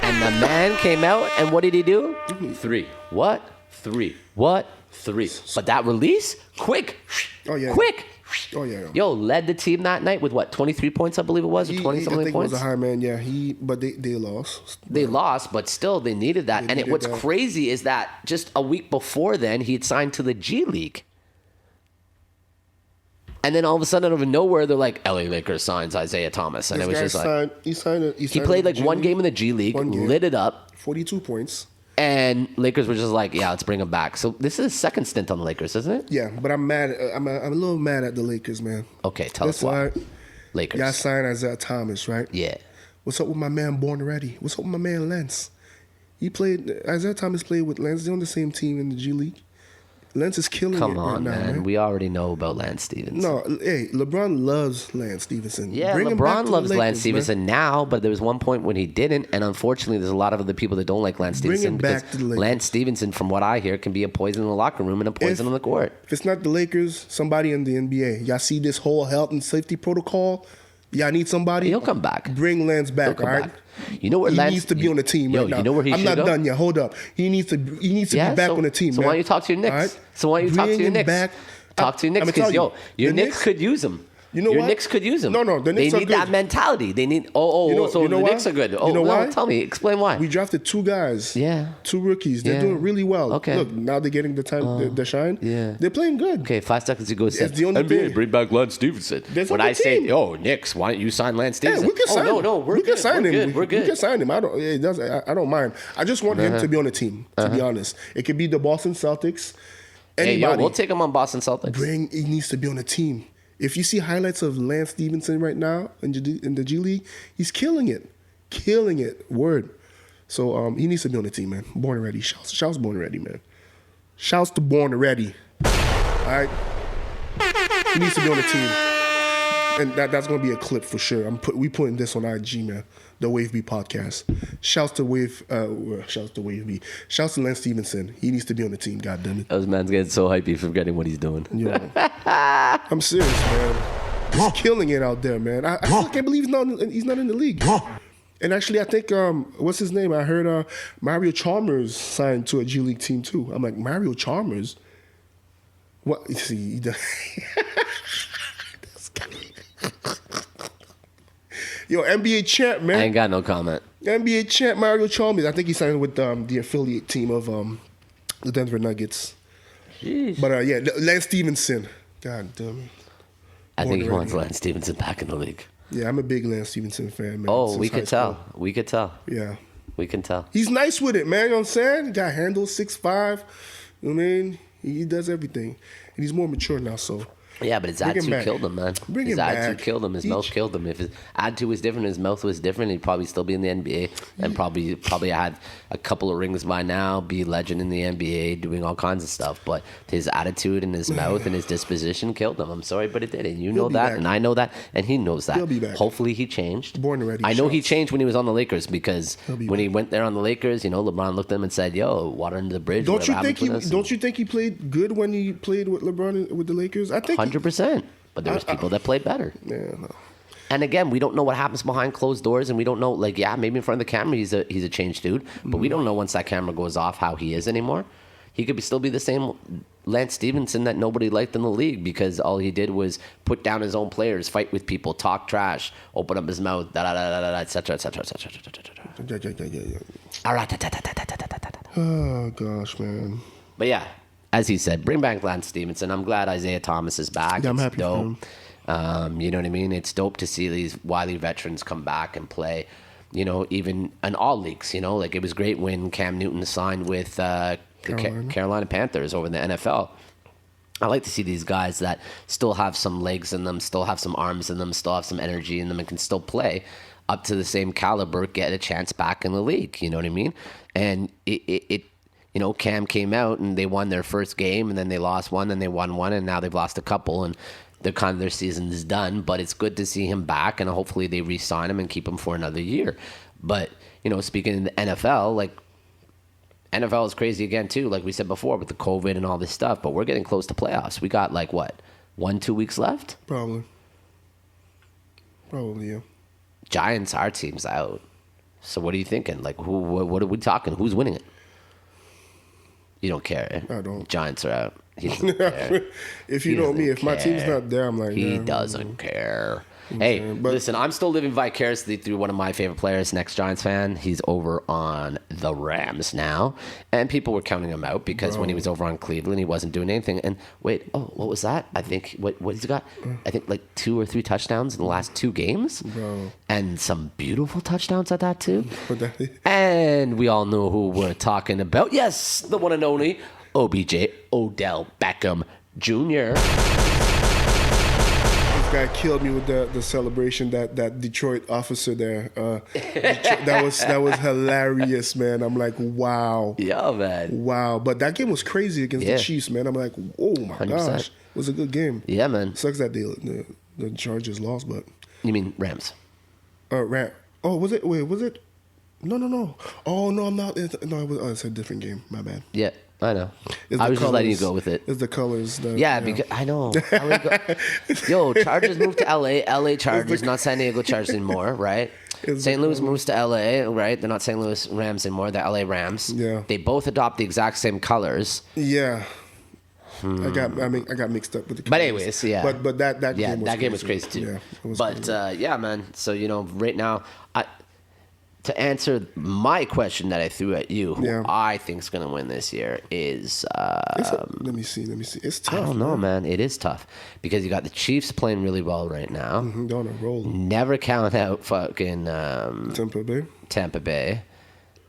And the man came out, and what did he do? 3. What? 3. What? 3. But that release? Quick. Oh, yeah. Quick. Oh, yeah. Yo, led the team that night with what? 23 points, I believe it was? Or 20-something points? I think it was a high man, yeah. But they lost. They lost, but still, they needed that. What's crazy is that just a week before then, he had signed to the G League. And then all of a sudden, out of nowhere, they're like, LA Lakers signs Isaiah Thomas. And it was just like... He played like one game in the G League, lit it up. 42 points. And Lakers were just like, yeah, let's bring him back. So this is his second stint on the Lakers, isn't it? Yeah, but I'm mad. I'm a little mad at the Lakers, man. Okay, tell us why. Lakers. Y'all signed Isaiah Thomas, right? Yeah. What's up with my man Born Ready? What's up with my man Lance? Isaiah Thomas played with Lance. They're on the same team in the G League. Lance is killing it right now. Come on, man. We already know about Lance Stevenson. No, hey, LeBron loves Lance Stevenson. Yeah, LeBron loves Lance Stevenson now, but there was one point when he didn't, and unfortunately, there's a lot of other people that don't like Lance Stevenson. Bring him back to the Lakers. Lance Stevenson, from what I hear, can be a poison in the locker room and a poison on the court. If it's not the Lakers, somebody in the NBA. Y'all see this whole health and safety protocol? Y'all need somebody? He'll come back. Bring Lance back, all right? Back. You know where he needs to be on the team right now. You know where I'm not done yet. Hold up. He needs to be back on the team. So why don't you talk to your Knicks? Right? So why don't you talk to your Knicks? Talk to your Knicks because your Knicks could use him. You know your what? Knicks could use him. No, the Knicks they need that mentality. They need so the Knicks are good. Oh, you know why? Tell me, explain why. We drafted 2 guys. Yeah. 2 rookies. They're doing really well. Okay. Look, now they're getting the time, the shine. Yeah. They're playing good. Okay, 5 seconds ago. It's the only thing. Bring back Lance Stevenson. When I say, Knicks, why don't you sign Lance Stevenson? Yeah, we can sign him. No, we can sign him. We're good. We can sign him. I don't mind. I just want him to be on the team, to be honest. It could be the Boston Celtics. Anybody. We'll take him on Boston Celtics. He needs to be on the team. If you see highlights of Lance Stevenson right now in the G League, he's killing it. Killing it. Word. So he needs to be on the team, man. Born Ready. Shouts Born Ready, man. Shouts to Born Ready. All right? He needs to be on the team. And that's gonna be a clip for sure. We putting this on IG, man. The WaveBe podcast. Shouts to WaveBe. Shouts to Lance Stevenson. He needs to be on the team. God damn it. Those man's getting so hypey forgetting what he's doing. Yo, I'm serious, man. He's killing it out there, man. I still can't believe he's not in the league. And actually, I think what's his name? I heard Mario Chalmers signed to a G League team too. I'm like, Mario Chalmers. What? You see, yo, NBA champ, man. I ain't got no comment. NBA champ Mario Chalmers. I think he signed with the affiliate team of the Denver Nuggets. Jeez. But yeah, Lance Stevenson. God damn it. I think he wants Lance Stevenson back in the league. Yeah, I'm a big Lance Stevenson fan, man. Oh, we could tell. We could tell. Yeah. We can tell. He's nice with it, man. You know what I'm saying? He got handles, 6'5". You know what I mean? He does everything. And he's more mature now, so. Yeah, but his Bring him attitude back. killed him, man. Bring His him attitude back. killed him. His mouth killed him. If his attitude was different, his mouth was different, he'd probably still be in the NBA and probably had a couple of rings by now, be a legend in the NBA, doing all kinds of stuff. But his attitude and his mouth and his disposition killed him. I'm sorry, but it did. And you know be that, back. and I know that, and he knows that. He'll be back. Hopefully he changed. Born ready. I know he Shots. changed when he was on the Lakers because be when he back. went there on the Lakers, you know, LeBron looked at him and said, "Yo, water under the bridge." Don't you think he? Don't you think he played good when he played with LeBron with the Lakers? I think. 100%. But there was people that played better. Yeah, no. And again, we don't know what happens behind closed doors, and we don't know. Like, yeah, maybe in front of the camera, he's a changed dude, but we don't know once that camera goes off how he is anymore. He could still be the same Lance Stevenson that nobody liked in the league because all he did was put down his own players, fight with people, talk trash, open up his mouth, etc., etc., etc., Oh gosh, man. But yeah, as he said, bring back Lance Stevenson. I'm glad Isaiah Thomas is back. Yeah, I'm It's happy for dope. him. You know what I mean? It's dope to see these wily veterans come back and play. You know, even in all leagues. You know, like it was great when Cam Newton signed with the Carolina Panthers over in the NFL. I like to see these guys that still have some legs in them, still have some arms in them, still have some energy in them, and can still play up to the same caliber, get a chance back in the league. You know what I mean? And it you know, Cam came out and they won their first game, and then they lost one, and they won one, and now they've lost a couple, and their season is done. But it's good to see him back, and hopefully they re-sign him and keep him for another year. But you know, speaking in the NFL, like NFL is crazy again too, like we said before with the COVID and all this stuff. But we're getting close to playoffs. We got like what, 1-2 weeks left? Probably, yeah. Giants, our team's out. So what are you thinking? Like, what are we talking? Who's winning it? You don't care. I don't. Giants are out. He doesn't care. If you He know me, doesn't if my team's care. not there, I'm like, He yeah, doesn't care. Hey, But- listen, I'm still living vicariously through one of my favorite players, next Giants fan. He's over on the Rams now. And people were counting him out because when he was over on Cleveland, he wasn't doing anything. And wait, what was that? I think, what has he got? I think like 2 or 3 touchdowns in the last 2 games. Bro. And some beautiful touchdowns at that too. But that, And we all know who we're talking about. Yes, the one and only OBJ, Odell Beckham Jr. this guy killed me with the celebration, that Detroit officer there. That was hilarious, man. I'm like, wow. Yeah, man. Wow. But that game was crazy against Yeah. the Chiefs, man. I'm like, oh my 100%. gosh. It was a good game. Yeah, man. Sucks that the Chargers lost, but You mean Rams? was it? Wait, was it? No. Oh no, I'm not. It's a different game. My bad. Yeah, I know. It's I the was just letting you colors. go with it. It's the colors. Yeah, because I know. I would go- Yo, Chargers moved to LA. LA Chargers, not San Diego Chargers anymore, right? It's St. the Louis colors. moves to LA, right? They're not St. Louis Rams anymore. They're LA Rams. Yeah. They both adopt the exact same colors. Yeah. I got mixed up with the. But colors. anyways, yeah. But that Yeah, game was that game was crazy too. Yeah. It was But crazy. yeah, man. So you know, right now, to answer my question that I threw at you, who Yeah. I think is going to win this year is. Let me see. It's tough. I don't know, man. It is tough because you got the Chiefs playing really well right now. They're on a roll. Never count out fucking Tampa Bay. Tampa Bay.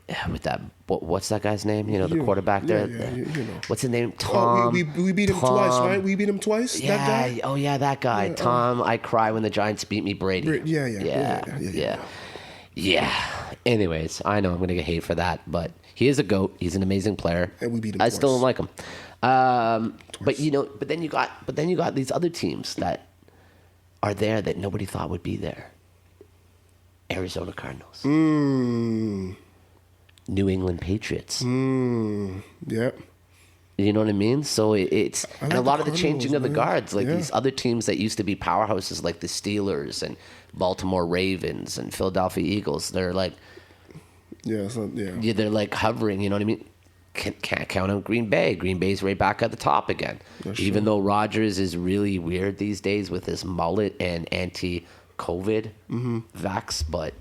Yeah, with that, what's that guy's name? You know, the You- quarterback there. yeah, you know. What's his name? Oh, Tom. we beat him twice, right? We beat him twice. Yeah. That guy. Oh yeah, that guy. Tom. I cry when the Giants beat me. Brady. Yeah. Anyways, I know I'm gonna get hate for that, but he is a GOAT. He's an amazing player. And we beat him I still don't twice. like him. But you know, but then you got these other teams that are there that nobody thought would be there. Arizona Cardinals. Mm. New England Patriots. Yep. You know what I mean? So it's and a lot of the changing of the guards, like these other teams that used to be powerhouses, like the Steelers and Baltimore Ravens and Philadelphia Eagles. They're like, they're like hovering. You know what I mean? Can't count on Green Bay. Green Bay's right back at the top again. Even though Rodgers is really weird these days with his mullet and anti-COVID vax, but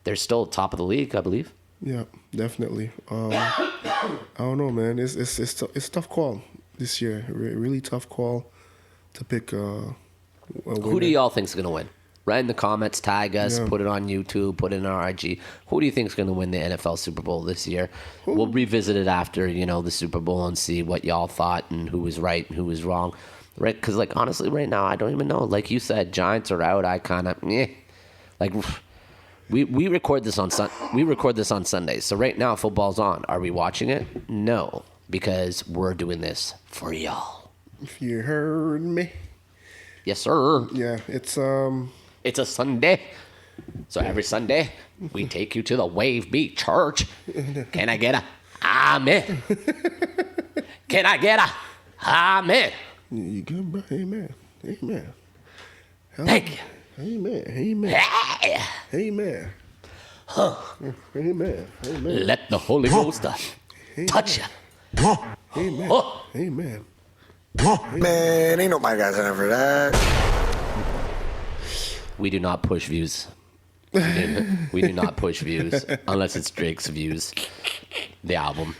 they're still top of the league, I believe. Yeah, definitely. I don't know, man. It's a tough call this year. Really tough call to pick. Who do y'all think's gonna win? Write in the comments, tag us, put it on YouTube, put it in our IG. Who do you think's gonna win the NFL Super Bowl this year? We'll revisit it after the Super Bowl and see what y'all thought and who was right and who was wrong. Right? Because honestly, right now I don't even know. Like you said, Giants are out. I kind of We record this on Sundays. So right now football's on. Are we watching it? No, because we're doing this for y'all. If you heard me. Yes, sir. Yeah, it's a Sunday. So every Sunday we take you to the WaveBe church. Can I get a amen? Can I get a amen? You good, bro? Amen. Thank you. Amen. Yeah. Amen. Amen. Let the Holy Ghost touch you. Amen. Oh. Amen. Man, ain't nobody got time for that. We do not push views. We do not push views unless it's Drake's views, the album.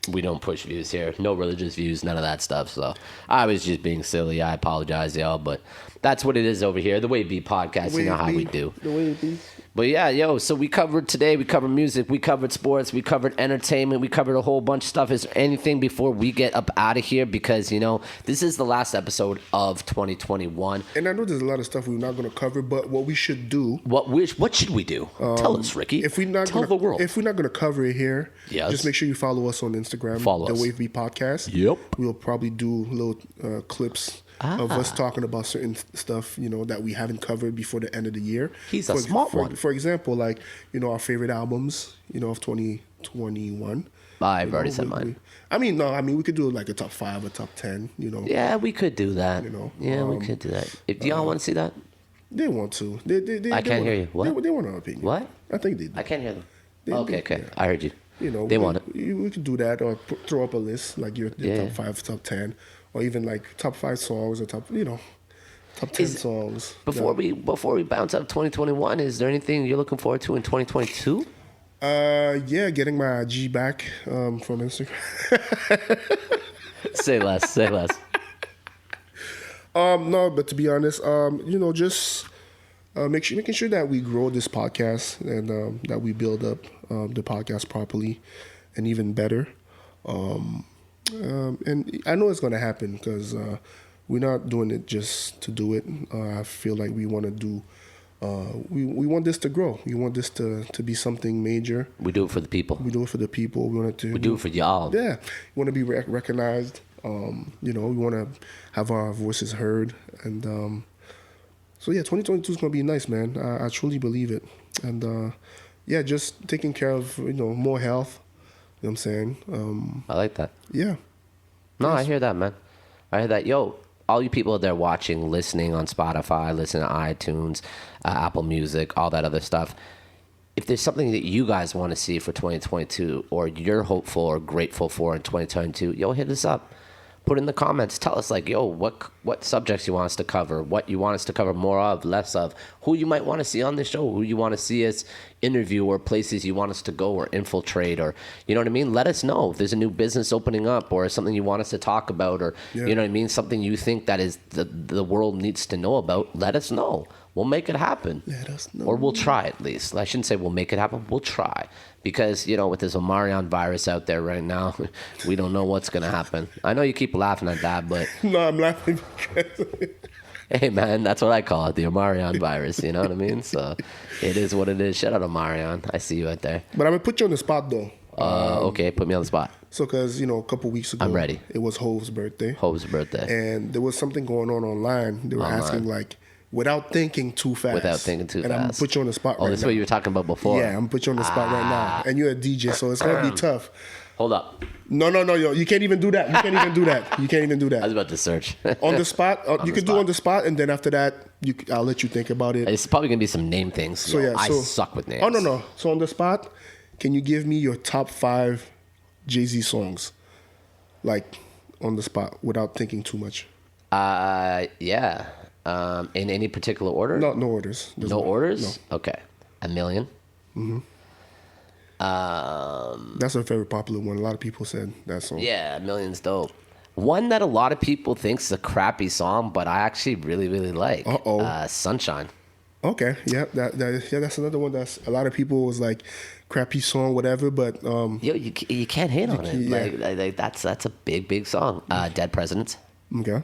We don't push views here. No religious views, none of that stuff. So I was just being silly. I apologize, y'all, but that's what it is over here. The WaveBe podcast, you know how we do. The WaveBe. But yeah, so we covered today. We covered music. We covered sports. We covered entertainment. We covered a whole bunch of stuff. Is there anything before we get up out of here? Because, this is the last episode of 2021. And I know there's a lot of stuff we're not going to cover, but what we should do. What should we do? Tell us, Ricky. Tell the world. If we're not going to cover it here, yes, just make sure you follow us on Instagram. Follow the us. WaveBe podcast. Yep. We'll probably do little clips of us talking about certain stuff, that we haven't covered before the end of the year. He's a smart one. For example, our favorite albums, of 2021. I've already said mine. We could do a top 5 or top 10, Yeah, we could do that. We could do that. Do y'all want to see that? They want to. I can't hear you. What? They want our opinion. What? I think they do. I can't hear them. Okay. Yeah. I heard you. They want it. We could do that or throw up a list, your top 5, top 10, or even top 5 songs or top 10 songs. Before we bounce out 2021, is there anything you're looking forward to in 2022? Yeah, getting my G back from Instagram. Say less. No, but to be honest, just making sure that we grow this podcast and that we build up the podcast properly and even better. And I know it's going to happen because we're not doing it just to do it. I feel like we want to do. We want this to grow. We want this to be something major. We do it for the people. We do it for the people. We want it to. We do it for y'all. Yeah, we want to be recognized. We want to have our voices heard, and so yeah, 2022 is gonna be nice, man. I truly believe it, and just taking care of more health. You know what I'm saying? I like that. Yeah. No, I hear that, man. I hear that. Yo, all you people out there watching, listening on Spotify, listening to iTunes, Apple Music, all that other stuff. If there's something that you guys want to see for 2022 or you're hopeful or grateful for in 2022, yo, hit us up. Put in the comments. Tell us, what subjects you want us to cover, what you want us to cover more of, less of, who you might want to see on the show, who you want to see us interview, or places you want us to go or infiltrate, or, you know what I mean? Let us know if there's a new business opening up or something you want us to talk about, or, you know what I mean? Something you think that is the world needs to know about. Let us know. We'll make it happen. Let us know. Or we'll try at least. I shouldn't say we'll make it happen. We'll try. Because, with this Omarion virus out there right now, we don't know what's going to happen. I know you keep laughing at that, but... No, I'm laughing because... Hey, man, that's what I call it, the Omarion virus. You know what I mean? So it is what it is. Shout out Omarion. I see you out there. But I'm going to put you on the spot, though. Okay, put me on the spot. So, because, a couple weeks ago... I'm ready. It was Hove's birthday. Hove's birthday. And there was something going on online. They were asking, without thinking too fast. Without thinking too and fast. I'm gonna put you on the spot Oh, right this is now. what you were talking about before. Yeah, I'm gonna put you on the spot right now. And you're a DJ, so it's gonna be tough. Hold up. No, yo, you can't even do that. You can't even do that. You can't even do I was that. about to search. On the spot, you the can do spot. on the spot, and then after that, I'll let you think about it. It's probably going to be some name things. So yeah, I suck with names. Oh no. So on the spot, can you give me your top 5 Jay-Z songs, like on the spot, without thinking too much? Yeah. In any particular order? No orders. There's No orders? No. Okay. A Million. That's a very popular one. A lot of people said that song. Yeah, A Million's dope. One that a lot of people think is a crappy song, but I actually really, really like. Sunshine. Okay. Yeah. That's another one. That's a lot of people was like, crappy song, whatever. But Yo, you can't hate on it. yeah. Like that's a big song. Dead Presidents. okay.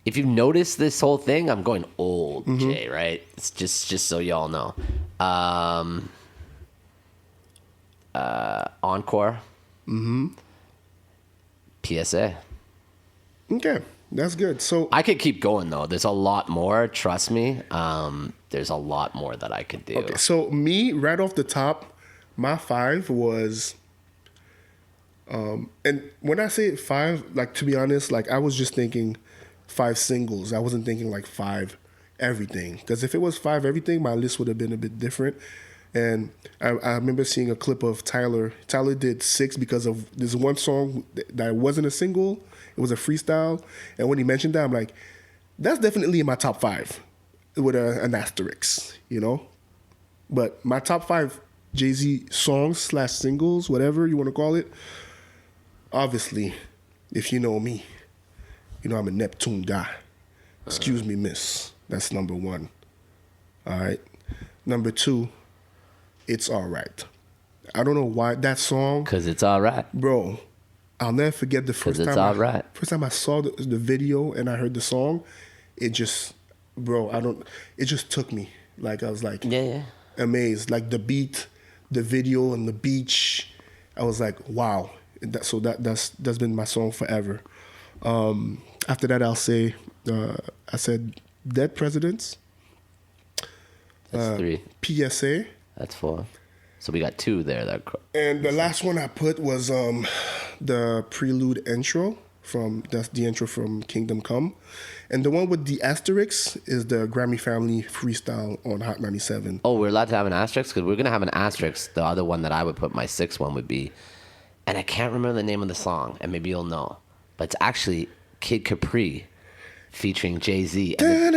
If you notice this whole thing, I'm going old, Jay, right? It's just so y'all know. Encore. PSA. Okay. That's good. So I could keep going though. There's a lot more. Trust me. There's a lot more that I could do. okay. So me right off the top, my 5 was. And when I say 5, like to be honest, like I was just thinking 5 singles. I wasn't thinking like 5 everything. Because if it was 5 everything, my list would have been a bit different. And I remember seeing a clip of Tyler. Tyler did 6 because of this one song that wasn't a single. It was a freestyle. And when he mentioned that, I'm like, that's definitely in my top 5 with an asterisk, you know? But my top 5 Jay-Z songs / singles, whatever you want to call it, obviously, if you know me, you know I'm a Neptune guy. Excuse me, miss. That's number 1. All right. Number 2, It's Alright. I don't know why that song, Cause it's all right. bro. I'll never forget the first it's time. alright. First time I saw the video and I heard the song, it just, bro. It just took me. Like I was like, Yeah. amazed. Like the beat, the video, and the beach. I was like, wow. That's been my song forever. After that, I'll say, I said, Dead Presidents. That's 3. PSA. That's 4. So we got 2 there. And the last one I put was the prelude intro that's the intro from Kingdom Come. And the one with the asterisks is the Grammy Family freestyle on Hot 97. Oh, we're allowed to have an asterisk? Because we're going to have an asterisk. The other one that I would put, my 6th one would be, and I can't remember the name of the song, and maybe you'll know, but it's actually Kid Capri featuring Jay-Z. And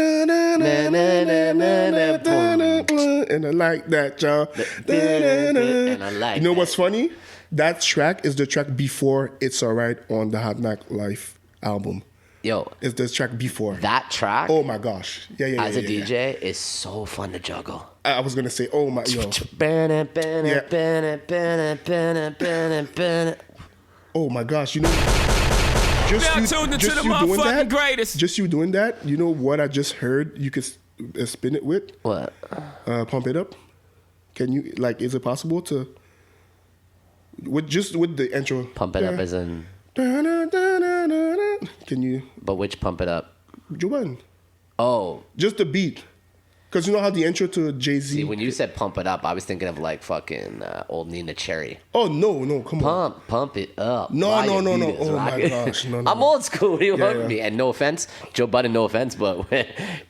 I like that, y'all. And I like You know that. what's funny? That track is the track before It's Alright on the Hot Knock Life album. Yo, It's the track before. that track, Oh my gosh. Yeah. as a yeah. DJ, is so fun to juggle. I was gonna say, oh my, yo. Oh my gosh, you know, just you doing that, you know what I just heard you could spin it with? What? Pump it up. Can you, like, is it possible to, with the intro? Pump it up as in, Can you, but which pump it up? Juban? Oh, Just the beat. Because you know how the intro to Jay-Z. see, when you said pump it up, I was thinking of like fucking old Nina Cherry. Oh, no, come on. Pump it up. No. Rock it, Oh beat it, my rock it. gosh. No. I'm old school. What do you want yeah. from me? And no offense, Joe Budden, no offense, but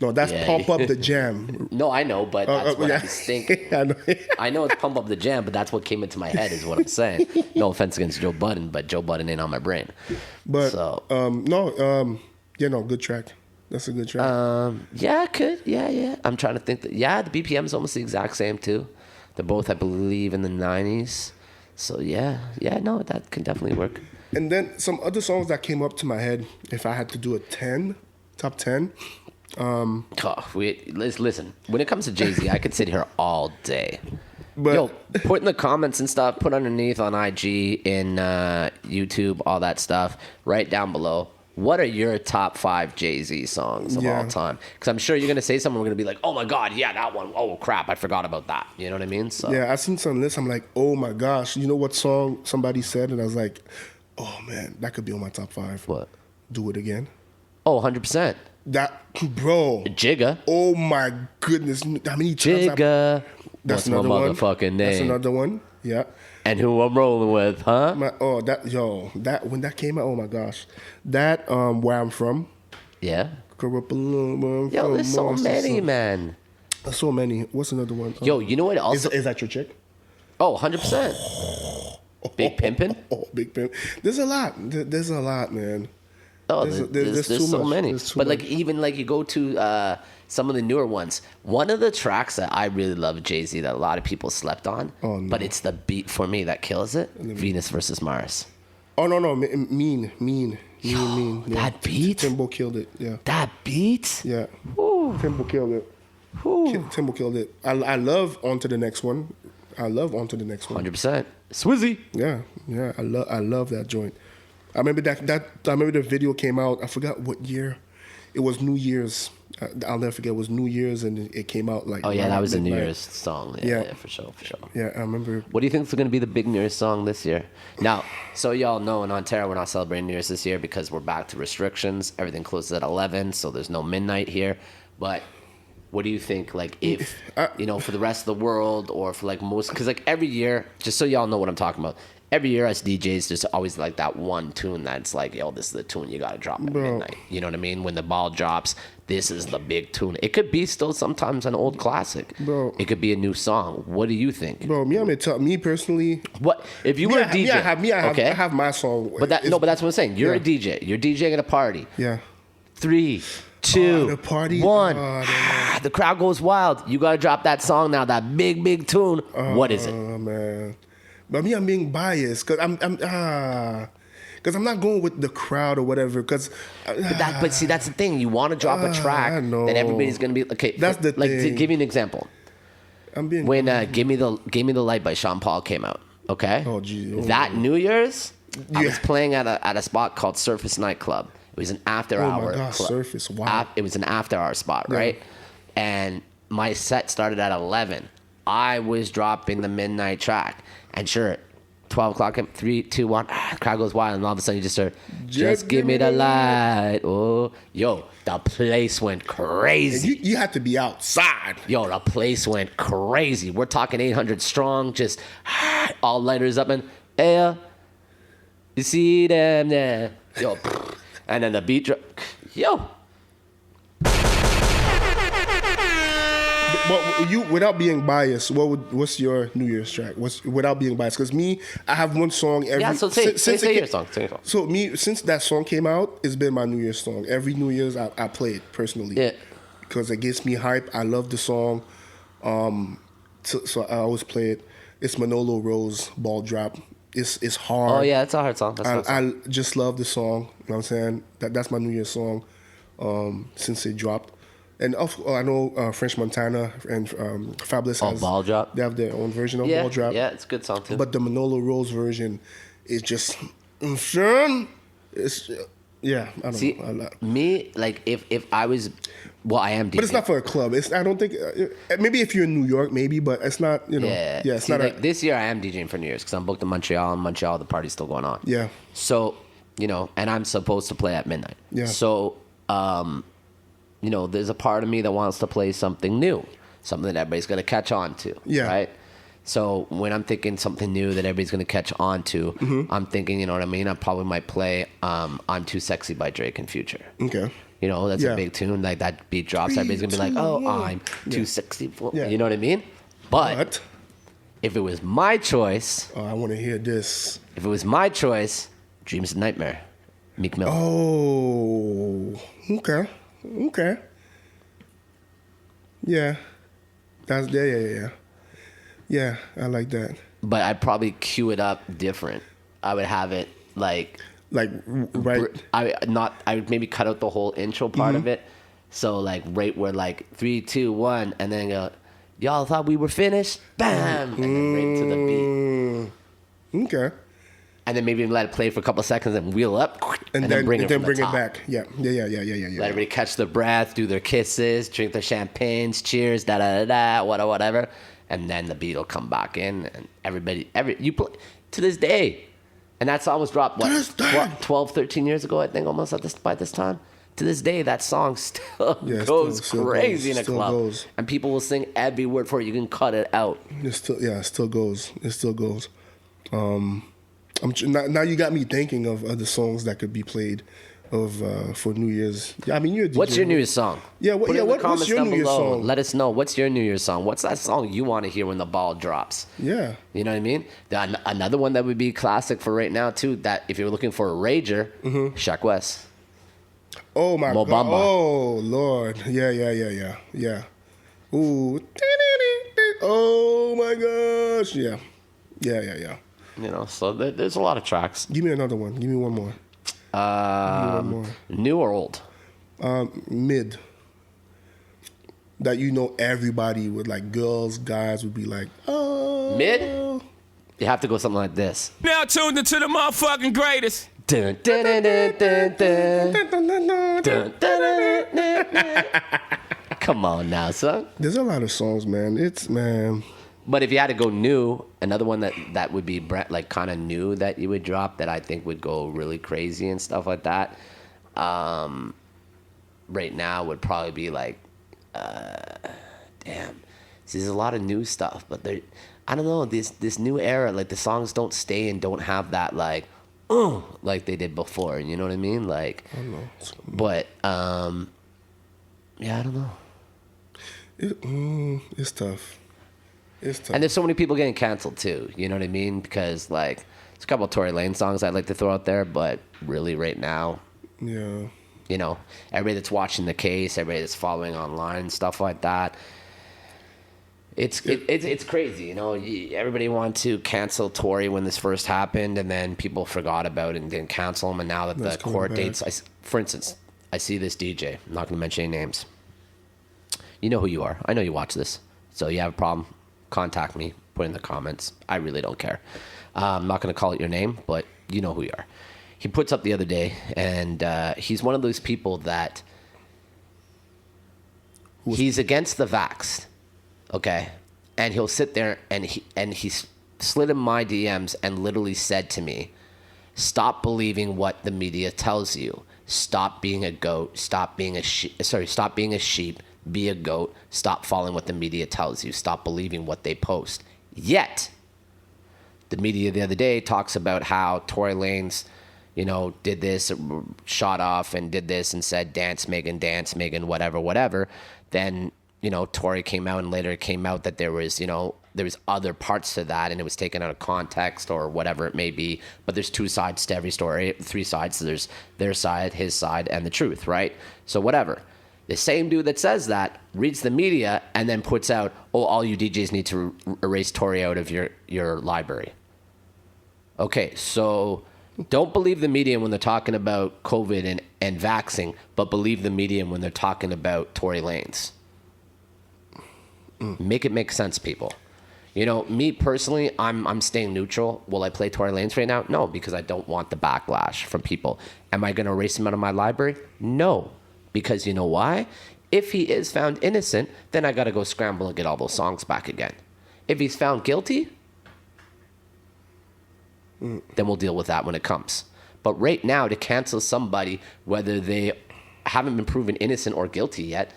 No, that's Yeah. Pump Up the Jam. No, I know, but that's what I was thinking. I know. I know it's Pump Up the Jam, but that's what came into my head is what I'm saying. No offense against Joe Budden, but Joe Budden ain't on my brain. But, So. good track. That's a good track. Yeah, I could. Yeah. I'm trying to think. The BPM is almost the exact same too. They're both, I believe, in the 90s. So yeah, no, that can definitely work. And then some other songs that came up to my head, if I had to do a top 10. Listen, when it comes to Jay-Z, I could sit here all day. But Yo, put in the comments and stuff, put underneath on IG, in YouTube, all that stuff, right down below. What are your top 5 Jay-Z songs of all time? Because I'm sure you're going to say something, we're going to be like, oh my God, yeah, that one. Oh crap, I forgot about that. You know what I mean? So yeah, I seen some lists. I'm like, oh my gosh. You know what song somebody said? And I was like, oh man, that could be on my top 5. What? Do It Again. Oh, 100%. That, bro. Jigga. Oh my goodness. How many times Jigga. That's What's my another one. motherfucking name? That's another one. Yeah. And who I'm rolling with, huh? That when that came out, oh my gosh. That where I'm from. Yeah. Yo, Yo, there's so many, man. So many. What's another one? Yo, you know what also? Is that your chick? Oh, 100%. Big Pimpin'? Oh, Big Pimp. There's a lot. There's a lot, man. Oh, There's there's too so much. many. There's too But much. like even like you go to some of the newer ones. One of the tracks that I really love Jay-Z that a lot of people slept on, Oh, no. but it's the beat for me that kills it. Venus versus Mars. Oh no, mean. Yeah. That beat? Timbo killed it. Yeah. That beat? Yeah. Ooh. Timbo killed it. Ooh. Timbo killed it. I love On to the Next One. 100%. Swizzy. Yeah. I love that joint. I remember I remember the video came out. I forgot what year. It was New Year's. I'll never forget. It was New Year's, and it came out like. Oh yeah, right that at was a New midnight. Year's song. Yeah. Yeah, for sure. Yeah, I remember. What do you think is going to be the big New Year's song this year? Now, so y'all know in Ontario we're not celebrating New Year's this year because we're back to restrictions. Everything closes at 11, so there's no midnight here. But what do you think, like, if, for the rest of the world or for, like, most... Because, like, every year, just so y'all know what I'm talking about, every year as DJs, there's always, like, that one tune that's like, yo, this is the tune you got to drop at midnight. You know what I mean? When the ball drops, this is the big tune. It could be still sometimes an old classic. Bro. It could be a new song. What do you think? Bro, me personally. What if you were a DJ? I have my song. But that's what I'm saying. You're a DJ. You're DJing at a party. Yeah. 3, 2, the party. 1. Oh, The crowd goes wild. You gotta drop that song now. That big tune. What is it? Oh man. But me, I'm being biased because because I'm not going with the crowd or whatever. Because But see, that's the thing. You want to drop a track I know. that everybody's gonna be okay. That's the like. thing. Give me an example. I'm being When "Give Me the Light" by Sean Paul came out. Okay. Oh, gee. Oh. That New Year's, I Yeah. was playing at a spot called Surface Nightclub. It was an after Oh hour. my gosh, club. Surface, wow. It was an after hour spot, Yeah. right? And my set started at 11. I was dropping the midnight track, and sure, 12 o'clock, 3, 2, 1, crowd goes wild, and all of a sudden you just heard, just give me the light. Oh, yo, the place went And crazy. you have to be outside. Yo, the place went crazy. We're talking 800 strong, just all lighters up and hey, you see them there. Yo, and then the beat drop. Yo. But you, without being biased, what's your New Year's track? Without being biased? Because me, I have one song every. Yeah, so say your song. So me, since that song came out, it's been my New Year's song. Every New Year's, I play it personally. Yeah. Because it gets me hype. I love the song. So I always play it. It's Manolo Rose, Ball Drop. It's hard. Oh, yeah, it's a hard song. That's a hard song. I just love the song. You know what I'm saying? That's my New Year's song since it dropped. And I know French Montana and Fabulous has Ball Drop? They have their own version of Yeah, Ball Drop. yeah, it's a good song, too. But the Manolo Rose version is just son. It's yeah. I don't See, know. me, like, if I was, well, I am DJing. But it's not for a club. I don't think. Maybe if you're in New York, maybe, but it's not. You know. Yeah, it's see, not. like, this year I am DJing for New Year's because I'm booked in Montreal. In Montreal, the party's still going on. Yeah. So, and I'm supposed to play at midnight. Yeah. So, there's a part of me that wants to play something new, something that everybody's going to catch on to. Yeah. Right? So when I'm thinking something new that everybody's going to catch on to, Mm-hmm. I'm thinking, you know what I mean? I probably might play I'm Too Sexy by Drake in Future. Okay. That's Yeah. a big tune. Like, that beat drops, everybody's going to be like, oh, I'm too sexy for... Yeah. You know what I mean? But But if it was my choice, I want to hear this. Dreams of Nightmare, Meek Mill. Oh. Okay. Yeah. That's yeah. Yeah, I like that. But I'd probably cue it up different. I would have it like Right. I would maybe cut out the whole intro part of it. So like right where like 3, 2, 1, and then go, y'all thought we were finished? Bam! And then right into the beat. Okay. And then maybe let it play for a couple of seconds and wheel up and then bring it from the top. back. Yeah. Let everybody catch their breath, do their kisses, drink their champagnes, cheers, whatever. And then the beat will come back in, and you play to this day. And that song was dropped, 12, 13 years ago, I think, almost by this time. To this day, that song still Yeah, goes still crazy goes, in a still club. goes. And people will sing every word for it. You can cut it out. It still goes. It still goes. Now you got me thinking of other songs that could be played for New Year's. Yeah, I mean, you're a DJ. What's your New Year's song? Yeah, Put it in the what's comments your down New Year's below. song? Let us know. What's your New Year's song? What's that song you want to hear when the ball drops? Yeah. You know what I mean? Another one that would be classic for right now, too, that if you're looking for a rager, Shaq West. Oh my Mo God! Bamba. Oh Lord! Yeah. Ooh! Oh my gosh! Yeah. You know, so there's a lot of tracks. Give me another one. Give me one more. New or old? Mid. That everybody would like, girls, guys would be like, oh. Mid? You have to go something like this. Now tuned into the motherfucking greatest. Dun, dun, dun, dun, dun, dun. Dun, dun, dun, dun, dun. Come on now, son. There's a lot of songs, man. But if you had to go new, another one that would be like kind of new that you would drop that I think would go really crazy and stuff like that. Right now would probably be like, damn. See, there's a lot of new stuff, but I don't know, this new era, like the songs don't stay and don't have that like they did before. You know what I mean? Like, I don't know. But yeah, I don't know. It's tough. And there's so many people getting canceled too. You know what I mean? Because like, there's a couple of Tory Lanez songs I'd like to throw out there, but really right now, yeah. You know, everybody that's watching the case, everybody that's following online, stuff like that. It's crazy, you know. Everybody wanted to cancel Tory when this first happened, and then people forgot about it and didn't cancel him. And now that the court dates, for instance, I see this DJ. I'm not going to mention any names. You know who you are. I know you watch this. So you have a problem, contact me. Put in the comments. I really don't care. I'm not going to call it your name, but you know who you are. He puts up the other day, and he's one of those people that he's against the vax. Okay, and he'll sit there and he slid in my DMs and literally said to me, "Stop believing what the media tells you. Stop being a goat. Stop being a sheep. Be a goat. Stop following what the media tells you. Stop believing what they post." Yet, the media the other day talks about how Tory Lanez, did this, shot off and did this and said, dance, Megan, whatever. Then, Tory came out and later it came out that there was other parts to that and it was taken out of context or whatever it may be. But there's two sides to every story, three sides. So there's their side, his side, and the truth, right? So whatever. The same dude that says that reads the media and then puts out, all you DJs need to erase Tory out of your library. Okay, so don't believe the media when they're talking about COVID and vaxxing, but believe the media when they're talking about Tory Lanez. Make it make sense, people. Me personally, I'm staying neutral. Will I play Tory Lanez right now? No, because I don't want the backlash from people. Am I going to erase him out of my library? No, because you know why? If he is found innocent, then I got to go scramble and get all those songs back again. If he's found guilty, then we'll deal with that when it comes. But right now, to cancel somebody, whether they haven't been proven innocent or guilty yet,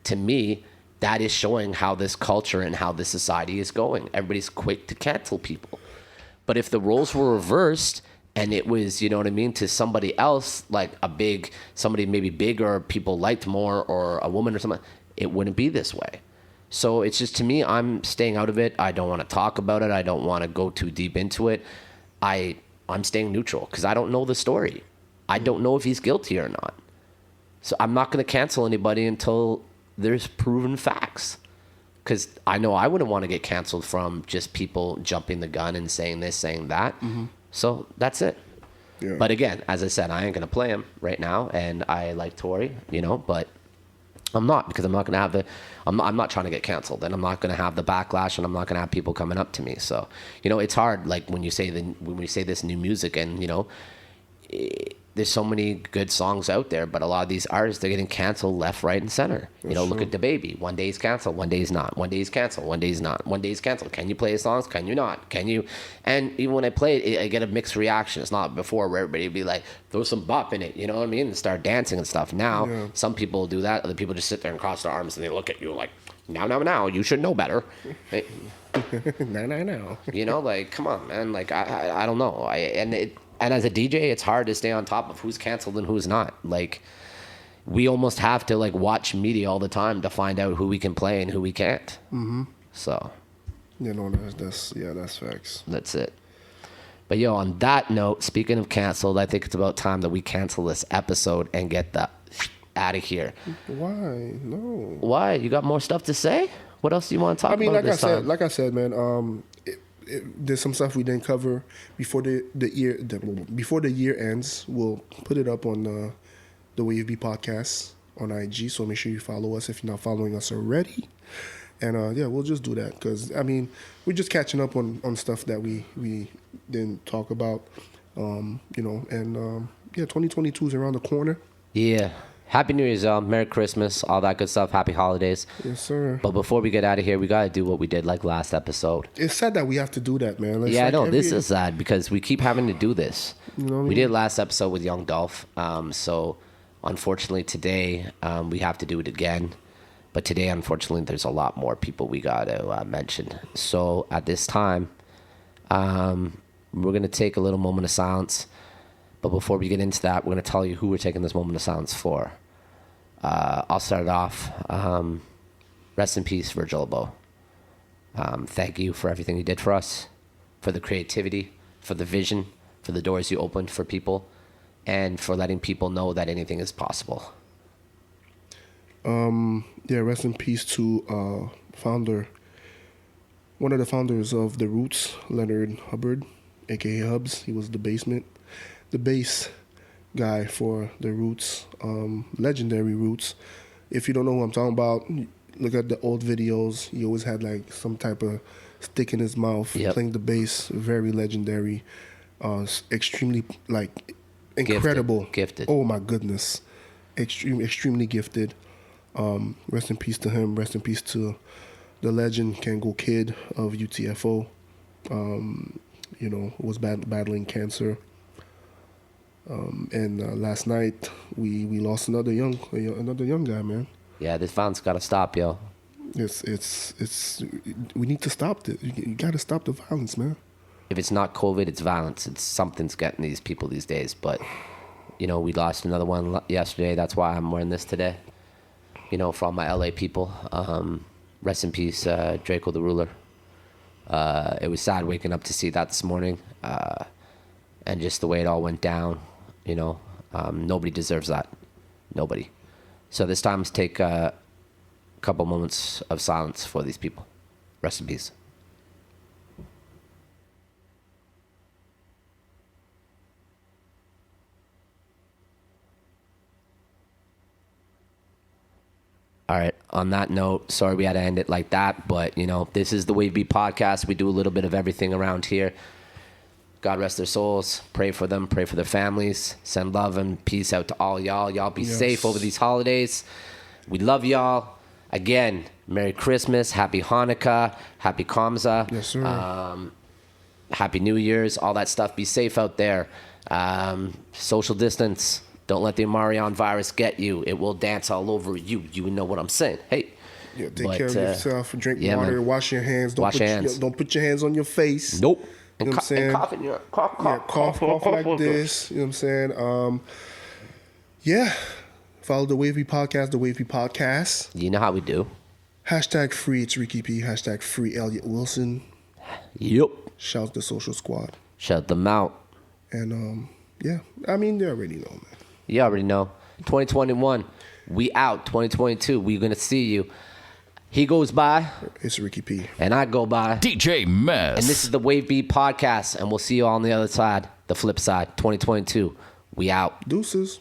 to me, that is showing how this culture and how this society is going. Everybody's quick to cancel people. But if the roles were reversed and it was, to somebody else, like somebody maybe bigger, people liked more, or a woman or something, it wouldn't be this way. So it's just, to me, I'm staying out of it. I don't want to talk about it. I don't want to go too deep into it. I'm staying neutral because I don't know the story. I don't know if he's guilty or not. So I'm not going to cancel anybody until there's proven facts. Because I know I wouldn't want to get canceled from just people jumping the gun and saying this, saying that. Mm-hmm. So that's it. Yeah. But again, as I said, I ain't going to play him right now. And I like Tory, but I'm not, because I'm not going to have I'm not trying to get canceled, and I'm not going to have the backlash, and I'm not going to have people coming up to me. So, it's hard. Like when you say this new music, and there's so many good songs out there, but a lot of these artists, they're getting canceled left, right, and center. Look at DaBaby. One day he's canceled, one day he's not. One day he's canceled, one day he's not. One day he's canceled. Can you play his songs? Can you not? Can you? And even when I play it, I get a mixed reaction. It's not before where everybody would be like, throw some bop in it, you know what I mean? And start dancing and stuff. Now, some people do that. Other people just sit there and cross their arms and they look at you like, now, you should know better. Hey, No. Like, come on, man. Like, I don't know. And as a DJ, it's hard to stay on top of who's canceled and who's not. Like, we almost have to, like, watch media all the time to find out who we can play and who we can't. Mm-hmm. So. That's facts. That's it. But, on that note, speaking of canceled, I think it's about time that we cancel this episode and get the out of here. Why? No. Why? You got more stuff to say? What else do you want to talk about this time? Like I said, man, there's some stuff we didn't cover before the year ends. We'll put it up on the WaveBe podcast on IG. So make sure you follow us if you're not following us already. And we'll just do that because we're just catching up on stuff that we didn't talk about. 2022 is around the corner. Yeah. Happy New Year's, y'all. Merry Christmas, all that good stuff. Happy holidays. Yes, sir. But before we get out of here, we got to do what we did like last episode. It's sad that we have to do that, man. It's I know. This is sad because we keep having to do this. You know what I mean? We did last episode with Young Dolph. So, unfortunately, today we have to do it again. But today, unfortunately, there's a lot more people we got to mention. So, at this time, we're going to take a little moment of silence. But before we get into that, we're going to tell you who we're taking this moment of silence for. I'll start it off. Rest in peace, Virgil Abloh. Thank you for everything you did for us, for the creativity, for the vision, for the doors you opened for people, and for letting people know that anything is possible. Rest in peace to one of the founders of The Roots, Leonard Hubbard, a.k.a. Hubs. He was the bass guy for The Roots, legendary Roots. If you don't know who I'm talking about, look at the old videos. He always had like some type of stick in his mouth, playing the bass. Very legendary, extremely like incredible, gifted. Oh my goodness, extremely gifted. Rest in peace to him. Rest in peace to the legend Kango Kid of UTFO. Was battling cancer. And last night we lost another young guy, man. Yeah, this violence got to stop, yo. It's we need to stop it. You got to stop the violence, man. If it's not COVID, it's violence. It's something's getting these people these days. But we lost another one yesterday. That's why I'm wearing this today. For all my LA people. Rest in peace, Draco the Ruler. It was sad waking up to see that this morning, and just the way it all went down. Nobody deserves that. Nobody. So this time, let's take a couple moments of silence for these people. Rest in peace. All right. On that note, sorry we had to end it like that, but this is the WaveBe podcast. We do a little bit of everything around here. God rest their souls. Pray for them. Pray for their families. Send love and peace out to all y'all. Y'all be safe over these holidays. We love y'all. Again, Merry Christmas, Happy Hanukkah, Happy Kwanzaa. Yes, sir. Happy New Year's, all that stuff. Be safe out there. Social distance. Don't let the Amarion virus get you. It will dance all over you. You know what I'm saying. Hey. Yeah, take care of yourself. Drink water. Man. Wash your hands. Wash your hands. Don't put your hands on your face. Nope. You know what I'm saying? And cough in your cough like this. You know what I'm saying? Follow the WaveBe podcast, the WaveBe podcast. You know how we do. # free it's Riki P. # free Elliot Wilson. Yep. Shout the social squad. Shout them out. And they already know, man. You already know. 2021, we out. 2022, we're gonna see you. He goes by. It's Riki P. And I go by. DJ Mess. And this is the WaveBe podcast. And we'll see you all on the other side, the flip side. 2022, we out. Deuces.